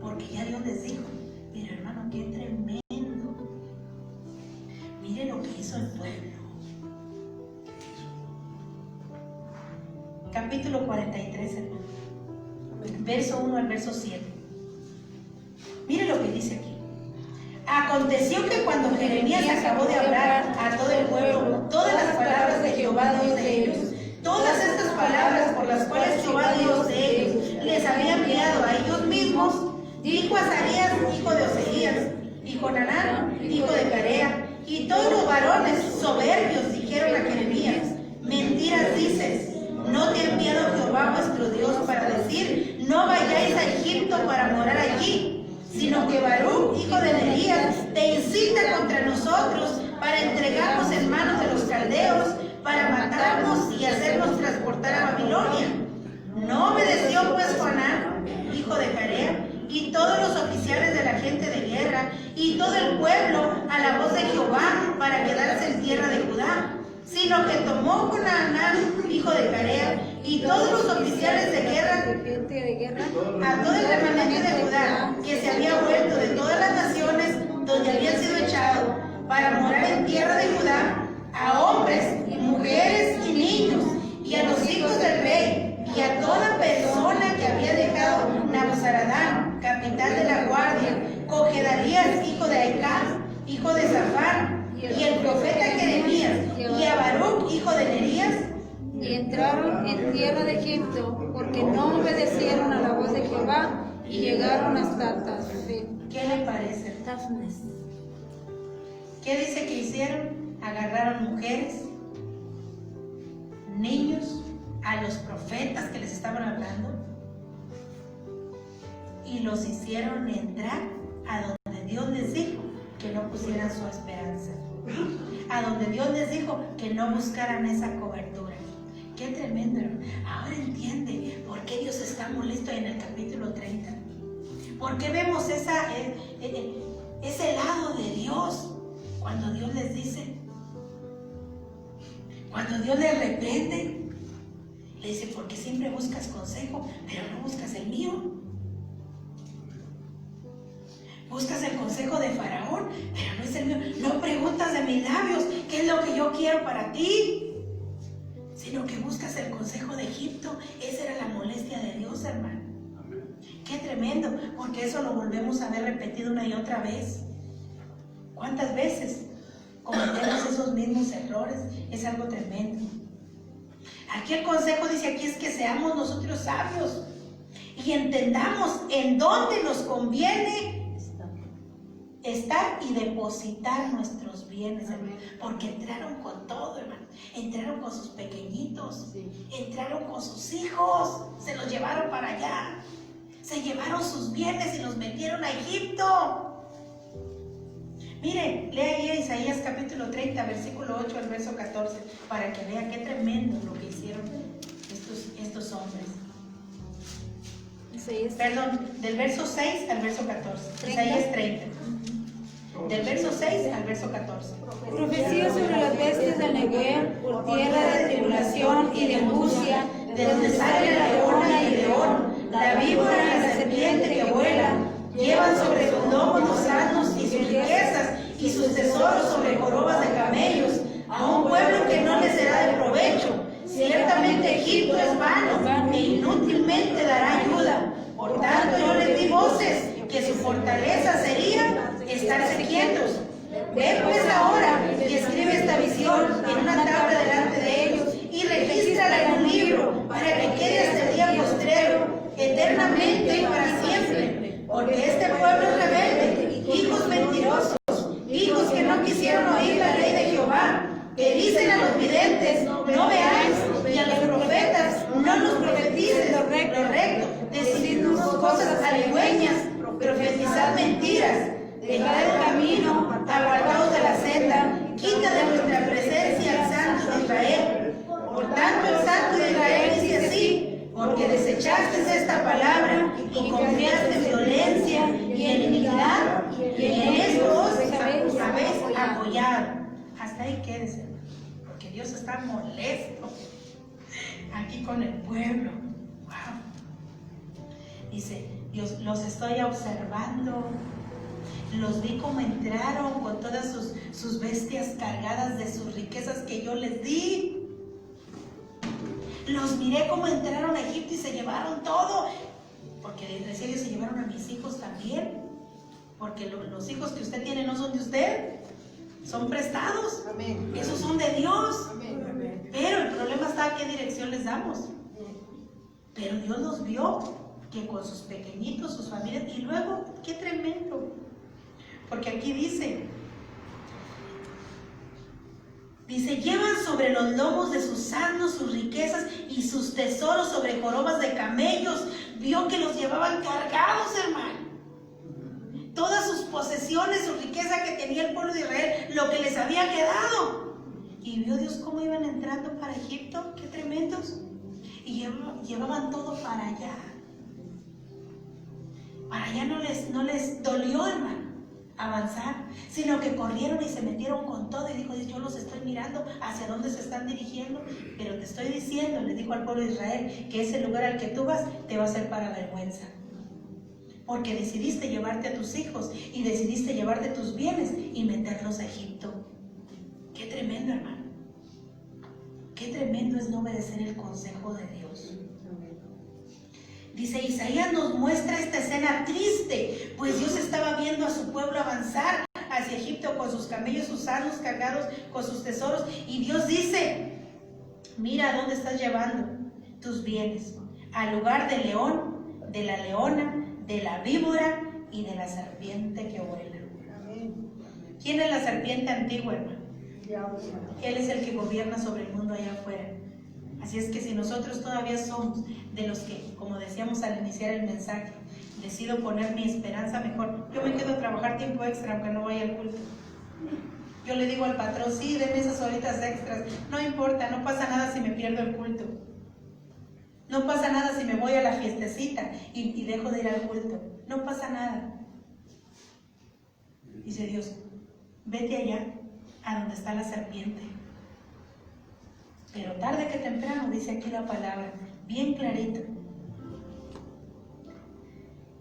porque ya Dios les dijo. Pero hermano, qué tremendo. Mire lo que hizo el pueblo. Capítulo 43, hermano. Verso 1 al verso 7. Mire lo que dice aquí. Aconteció que cuando Jeremías acabó de hablar a todo el pueblo todas las palabras de Jehová, Dios de ellos, todas estas palabras por las cuales Jehová, Dios de ellos, les había enviado a ellos mismos, dijo Azarías, hijo de Oseías, y Jonanán, hijo de Carea, y todos los varones soberbios dijeron a Jeremías, mentiras dices. ¿No te ha enviado Jehová vuestro Dios para decir, no vayáis a Egipto para morar allí? Sino que Baruch, hijo de Nerías, te incita contra nosotros para entregarnos en manos de los caldeos, para matarnos y hacernos transportar a Babilonia. ¿No obedeció pues Jonán, hijo y todo el pueblo a la voz de Jehová para quedarse en tierra de Judá, sino que tomó con Hanán, hijo de Carea, y todos los oficiales de guerra, a todo el remanente de Judá, que se había vuelto de todas las naciones donde habían sido echados, para morar en tierra de Judá, a hombres, y mujeres y niños, y a los hijos del rey, y a toda persona que había dejado Nabuzaradán, capitán de la guardia, con Gedalías, hijo de Ahicam, hijo de Safán, y el profeta Jeremías, y a Baruch, hijo de Nerías. Y entraron en tierra de Egipto, porque no obedecieron a la voz de Jehová, y llegaron hasta Tasfet. ¿Qué le parece? Tafnes. ¿Qué dice que hicieron? Agarraron mujeres, niños, a los profetas que les estaban hablando, y los hicieron entrar a donde Dios les dijo que no pusieran su esperanza, a donde Dios les dijo que no buscaran esa cobertura. Qué tremendo, hermano. Ahora entiende por qué Dios está molesto en el capítulo 30. ¿Por qué vemos ese lado de Dios cuando Dios les dice, cuando Dios les reprende? Le dice, porque siempre buscas consejo, pero no buscas el mío. Buscas el consejo de Faraón, pero no es el mío. No preguntas de mis labios qué es lo que yo quiero para ti, sino que buscas el consejo de Egipto. Esa era la molestia de Dios, hermano. Qué tremendo, porque eso lo volvemos a ver repetido una y otra vez. ¿Cuántas veces cometemos esos mismos errores? Es algo tremendo. Aquí el consejo dice aquí es que seamos nosotros sabios y entendamos en dónde nos conviene estar y depositar nuestros bienes, hermano. Porque entraron con todo, hermano. Entraron con sus pequeñitos, entraron con sus hijos, se los llevaron para allá, se llevaron sus bienes y los metieron a Egipto. Miren, lea ahí Isaías capítulo 30, versículo 8 al verso 14, para que vea qué tremendo lo que hicieron estos hombres. Perdón, del verso 6 al verso 14. Isaías 30. Del verso 6 al verso 14. Profecía sobre las bestias del Negev, por tierra de tribulación y de angustia, de donde sale la leona y el león, la víbora y la serpiente que vuela, llevan sobre sus lomos los asnos y sus riquezas y sus tesoros sobre jorobas de camellos, a un pueblo que no les será de provecho. Ciertamente Egipto es vano e inútilmente dará ayuda. Por tanto yo les di voces, que su fortaleza sería estarse quietos. Ve pues ahora y escribe esta visión en una tabla delante de ellos y regístrala en un libro para que quede hasta el día postrero, eternamente y para siempre. Porque este pueblo es rebelde, hijos mentirosos, hijos que no quisieron oír la ley de Jehová, que dicen a los videntes, no veáis, y a los profetas, no nos profetices lo recto, decidnos cosas alegüeñas, profetizad mentiras. Dejad el camino, apartaos de la senda, quita de nuestra presencia al Santo de Israel. Por tanto, el Santo de Israel dice así, porque desechaste esta palabra y confiaste en violencia y en iniquidad, y en esto os habéis apoyado. Hasta ahí quédese, porque Dios está molesto aquí con el pueblo. Wow. Dice, Dios, los estoy observando. Los vi como entraron con todas sus bestias cargadas de sus riquezas que yo les di. Los miré como entraron a Egipto y se llevaron todo. Porque entre ellos se llevaron a mis hijos también. Porque los hijos que usted tiene no son de usted, son prestados. Amén. Esos son de Dios. Amén. Pero el problema está a qué dirección les damos. Pero Dios los vio, que con sus pequeñitos, sus familias, y luego, qué tremendo. Porque aquí dice, llevan sobre los lomos de sus asnos sus riquezas y sus tesoros sobre jorobas de camellos. Vio que los llevaban cargados, hermano. Todas sus posesiones, su riqueza que tenía el pueblo de Israel, lo que les había quedado. Y vio Dios cómo iban entrando para Egipto, qué tremendos. Y llevaban todo para allá. Para allá no les dolió, hermano. avanzar, sino que corrieron y se metieron con todo y dijo, yo los estoy mirando hacia dónde se están dirigiendo, pero te estoy diciendo, le dijo al pueblo de Israel, que ese lugar al que tú vas te va a ser para vergüenza, porque decidiste llevarte a tus hijos y decidiste llevarte tus bienes y meterlos a Egipto. Qué tremendo, hermano, qué tremendo es no obedecer el consejo de Dios. Dice, Isaías nos muestra esta escena triste, pues Dios estaba viendo a su pueblo avanzar hacia Egipto con sus camellos, sus asnos cargados con sus tesoros. Y Dios dice, mira a dónde estás llevando tus bienes, al lugar del león, de la leona, de la víbora y de la serpiente que vuela. ¿Quién es la serpiente antigua, hermano? Él es el que gobierna sobre el mundo allá afuera. Así es que si nosotros todavía somos de los que, como decíamos al iniciar el mensaje, decido poner mi esperanza mejor, yo me quedo a trabajar tiempo extra aunque no vaya al culto. Yo le digo al patrón, sí, denme esas horitas extras, no importa, no pasa nada si me pierdo el culto. No pasa nada si me voy a la fiestecita y dejo de ir al culto. No pasa nada. Dice Dios, vete allá, a donde está la serpiente. Pero tarde que temprano, dice aquí la palabra, bien clarito.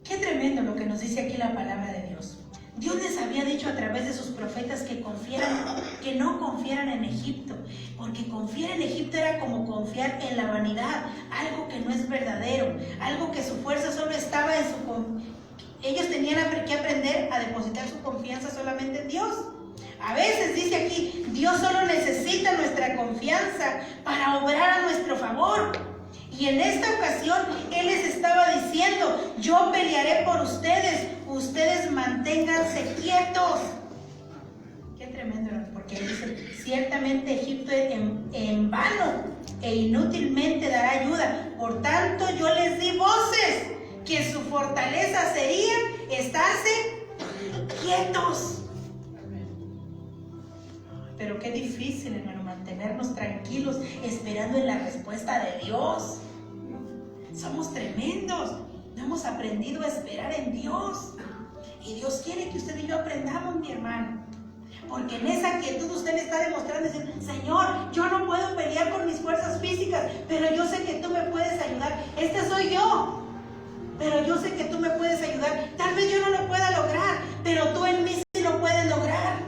Qué tremendo lo que nos dice aquí la palabra de Dios. Dios les había dicho a través de sus profetas que no confiaran en Egipto, porque confiar en Egipto era como confiar en la vanidad, algo que no es verdadero, algo que su fuerza solo estaba en ellos tenían que aprender a depositar su confianza solamente en Dios. A veces dice aquí, Dios solo necesita nuestra confianza para obrar a nuestro favor. Y en esta ocasión, Él les estaba diciendo, yo pelearé por ustedes, ustedes manténganse quietos. Qué tremendo, porque Él dice, ciertamente Egipto en vano e inútilmente dará ayuda. Por tanto, yo les di voces, que su fortaleza sería estarse quietos. Pero qué difícil, hermano, mantenernos tranquilos esperando en la respuesta de Dios. Somos tremendos, no hemos aprendido a esperar en Dios. Y Dios quiere que usted y yo aprendamos, mi hermano. Porque en esa quietud usted le está demostrando, decir, Señor, yo no puedo pelear por mis fuerzas físicas, pero yo sé que tú me puedes ayudar. Este soy yo, pero yo sé que tú me puedes ayudar. Tal vez yo no lo pueda lograr, pero tú en mí sí lo puedes lograr.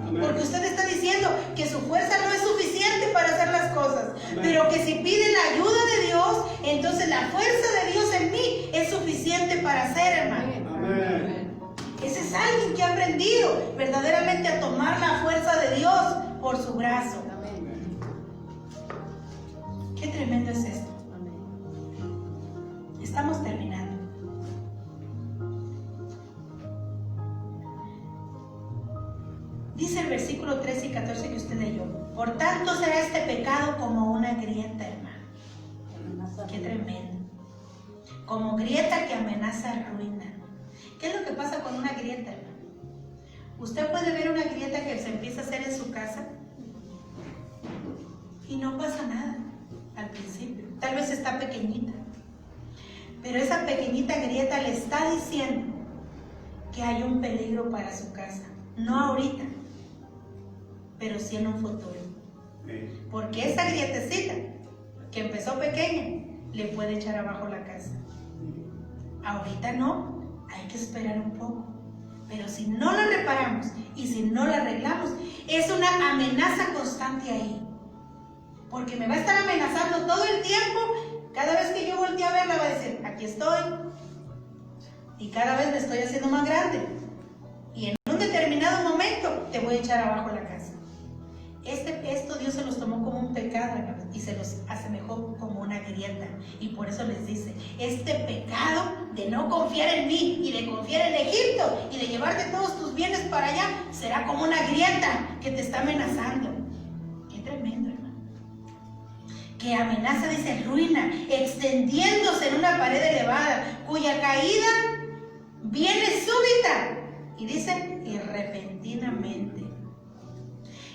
Porque usted está diciendo que su fuerza no es suficiente para hacer las cosas. Amén. Pero que si pide la ayuda de Dios, entonces la fuerza de Dios en mí es suficiente para hacer, hermano. Amén. Ese es alguien que ha aprendido verdaderamente a tomar la fuerza de Dios por su brazo. Amén. Qué tremendo es esto. Amén. Estamos terminando. Dice el versículo 13 y 14 que usted leyó. Por tanto será este pecado como una grieta, hermano. Qué tremendo. Como grieta que amenaza ruina. ¿Qué es lo que pasa con una grieta, hermano? Usted puede ver una grieta que se empieza a hacer en su casa y no pasa nada al principio. Tal vez está pequeñita. Pero esa pequeñita grieta le está diciendo que hay un peligro para su casa. No ahorita, pero sí en un futuro. Porque esa grietecita que empezó pequeña le puede echar abajo la casa. Ahorita no, hay que esperar un poco. Pero si no la reparamos y si no la arreglamos, es una amenaza constante ahí. Porque me va a estar amenazando todo el tiempo. Cada vez que yo voltee a verla va a decir, aquí estoy. Y cada vez me estoy haciendo más grande. Y en un determinado momento te voy a echar abajo la casa. Esto Dios se los tomó como un pecado, hermanos, y se los asemejó como una grieta. Y por eso les dice, este pecado de no confiar en mí y de confiar en Egipto y de llevarte todos tus bienes para allá, será como una grieta que te está amenazando. Qué tremendo, hermano. Que amenaza, dice, ruina, extendiéndose en una pared elevada, cuya caída viene súbita. Y dice, y repentinamente.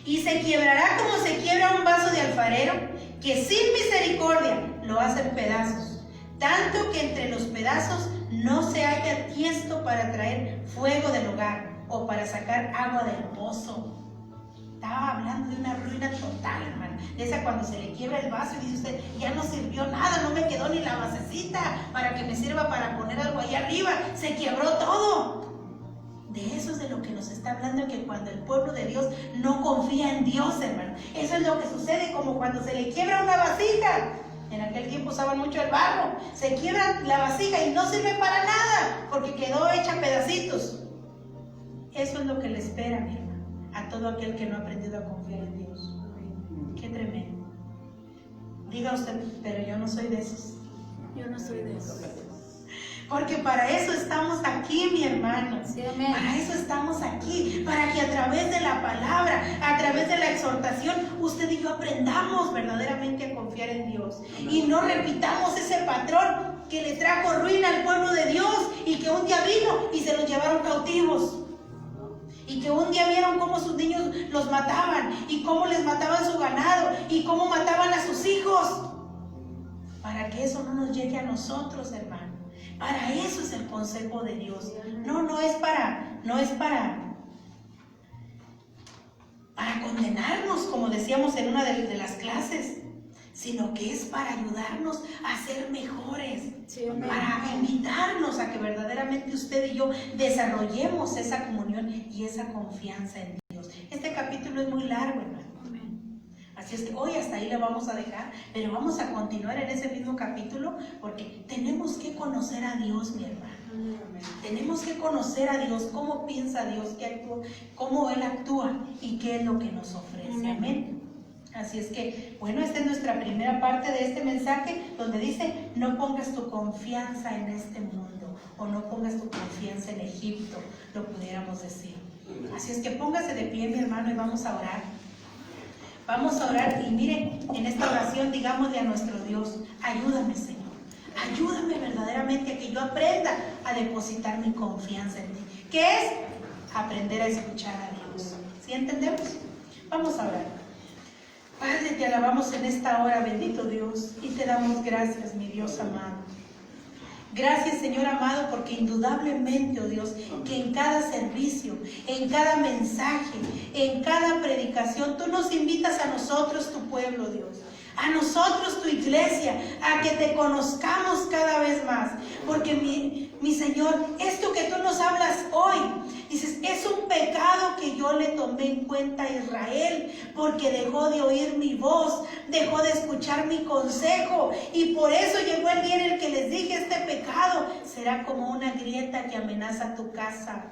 Y se quebrará como se quiebra un vaso de alfarero, que sin misericordia lo hace en pedazos, tanto que entre los pedazos no se halla tiesto para traer fuego del hogar, o para sacar agua del pozo. Estaba hablando de una ruina total, hermano. De esa cuando se le quiebra el vaso y dice usted, ya no sirvió nada, no me quedó ni la basecita para que me sirva para poner algo ahí arriba. Se quebró todo. De eso es de lo que nos está hablando, que cuando el pueblo de Dios no confía en Dios, hermano. Eso es lo que sucede como cuando se le quiebra una vasija. En aquel tiempo usaban mucho el barro. Se quiebra la vasija y no sirve para nada porque quedó hecha pedacitos. Eso es lo que le espera, mi hermano, a todo aquel que no ha aprendido a confiar en Dios. Qué tremendo. Diga usted, pero yo no soy de esos. Yo no soy de esos. Porque para eso estamos aquí, mi hermano. Sí, amén. Para eso estamos aquí. Para que a través de la palabra, a través de la exhortación, usted y yo aprendamos verdaderamente a confiar en Dios. Y no repitamos ese patrón que le trajo ruina al pueblo de Dios y que un día vino y se los llevaron cautivos. Y que un día vieron cómo sus niños los mataban y cómo les mataban su ganado y cómo mataban a sus hijos. Para que eso no nos llegue a nosotros, hermano. Para eso es el consejo de Dios. No es para condenarnos, como decíamos en una de las clases, sino que es para ayudarnos a ser mejores, Sí, amén. para invitarnos a que verdaderamente usted y yo desarrollemos esa comunión y esa confianza en Dios. Este capítulo es muy largo, hermano. Así es que hoy hasta ahí lo vamos a dejar, pero vamos a continuar en ese mismo capítulo porque tenemos que conocer a Dios, mi hermano. Tenemos que conocer a Dios, cómo piensa Dios, qué actúa, cómo Él actúa y qué es lo que nos ofrece. Amén. Así es que, bueno, esta es nuestra primera parte de este mensaje donde dice, no pongas tu confianza en este mundo o no pongas tu confianza en Egipto, lo pudiéramos decir. Así es que póngase de pie, mi hermano, y vamos a orar. Vamos a orar y miren, en esta oración digámosle a nuestro Dios, ayúdame, Señor, ayúdame verdaderamente a que yo aprenda a depositar mi confianza en ti. ¿Qué es? Aprender a escuchar a Dios. ¿Sí entendemos? Vamos a orar. Padre, te alabamos en esta hora, bendito Dios, y te damos gracias, mi Dios amado. Gracias, Señor amado, porque indudablemente, oh Dios, que en cada servicio, en cada mensaje, en cada predicación, tú nos invitas a nosotros, tu pueblo, Dios, a nosotros, tu iglesia, a que te conozcamos cada vez más. Porque mi Señor, esto que tú nos hablas hoy, dices, es un pecado que yo le tomé en cuenta a Israel, porque dejó de oír mi voz, dejó de escuchar mi consejo, y por eso llegó el día en el que les dije, este pecado será como una grieta que amenaza tu casa.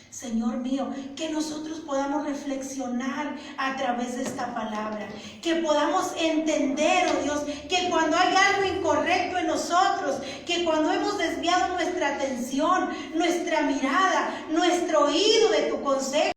Señor mío, que nosotros podamos reflexionar a través de esta palabra, que podamos entender, oh Dios, que cuando hay algo incorrecto en nosotros, que cuando hemos desviado nuestra atención, nuestra mirada, nuestro oído de tu consejo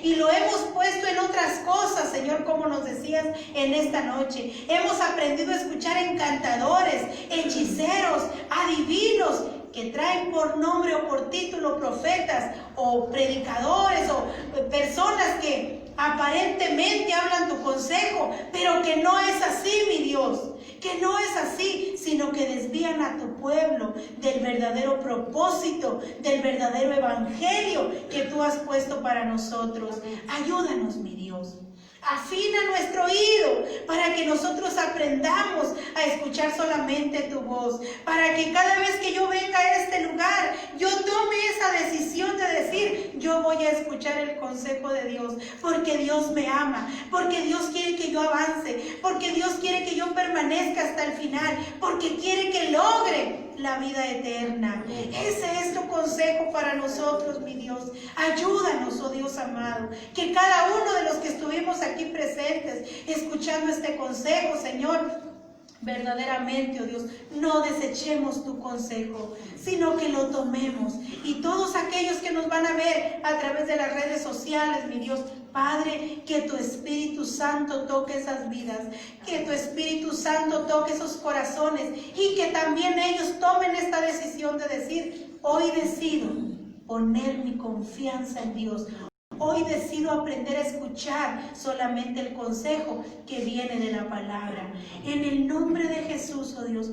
y lo hemos puesto en otras cosas, Señor, como nos decías en esta noche, hemos aprendido a escuchar encantadores, hechiceros, adivinos, que traen por nombre o por título profetas o predicadores o personas que aparentemente hablan tu consejo, pero que no es así, mi Dios, que no es así, sino que desvían a tu pueblo del verdadero propósito, del verdadero evangelio que tú has puesto para nosotros. Ayúdanos, mi Dios. Afina nuestro oído para que nosotros aprendamos a escuchar solamente tu voz, para que cada vez que yo venga a este lugar, yo tome esa decisión de decir, yo voy a escuchar el consejo de Dios, porque Dios me ama, porque Dios quiere que yo avance, porque Dios quiere que yo permanezca hasta el final, porque quiere que logre la vida eterna. Ese es tu consejo para nosotros, mi Dios. Ayúdanos, oh Dios amado, que cada uno de los que estuvimos aquí presentes, escuchando este consejo, Señor, verdaderamente, oh Dios, no desechemos tu consejo, sino que lo tomemos. Y todos aquellos que nos van a ver a través de las redes sociales, mi Dios, Padre, que tu Espíritu Santo toque esas vidas, que tu Espíritu Santo toque esos corazones y que también ellos tomen esta decisión de decir, hoy decido poner mi confianza en Dios. Hoy decido aprender a escuchar solamente el consejo que viene de la palabra. En el nombre de Jesús, oh Dios,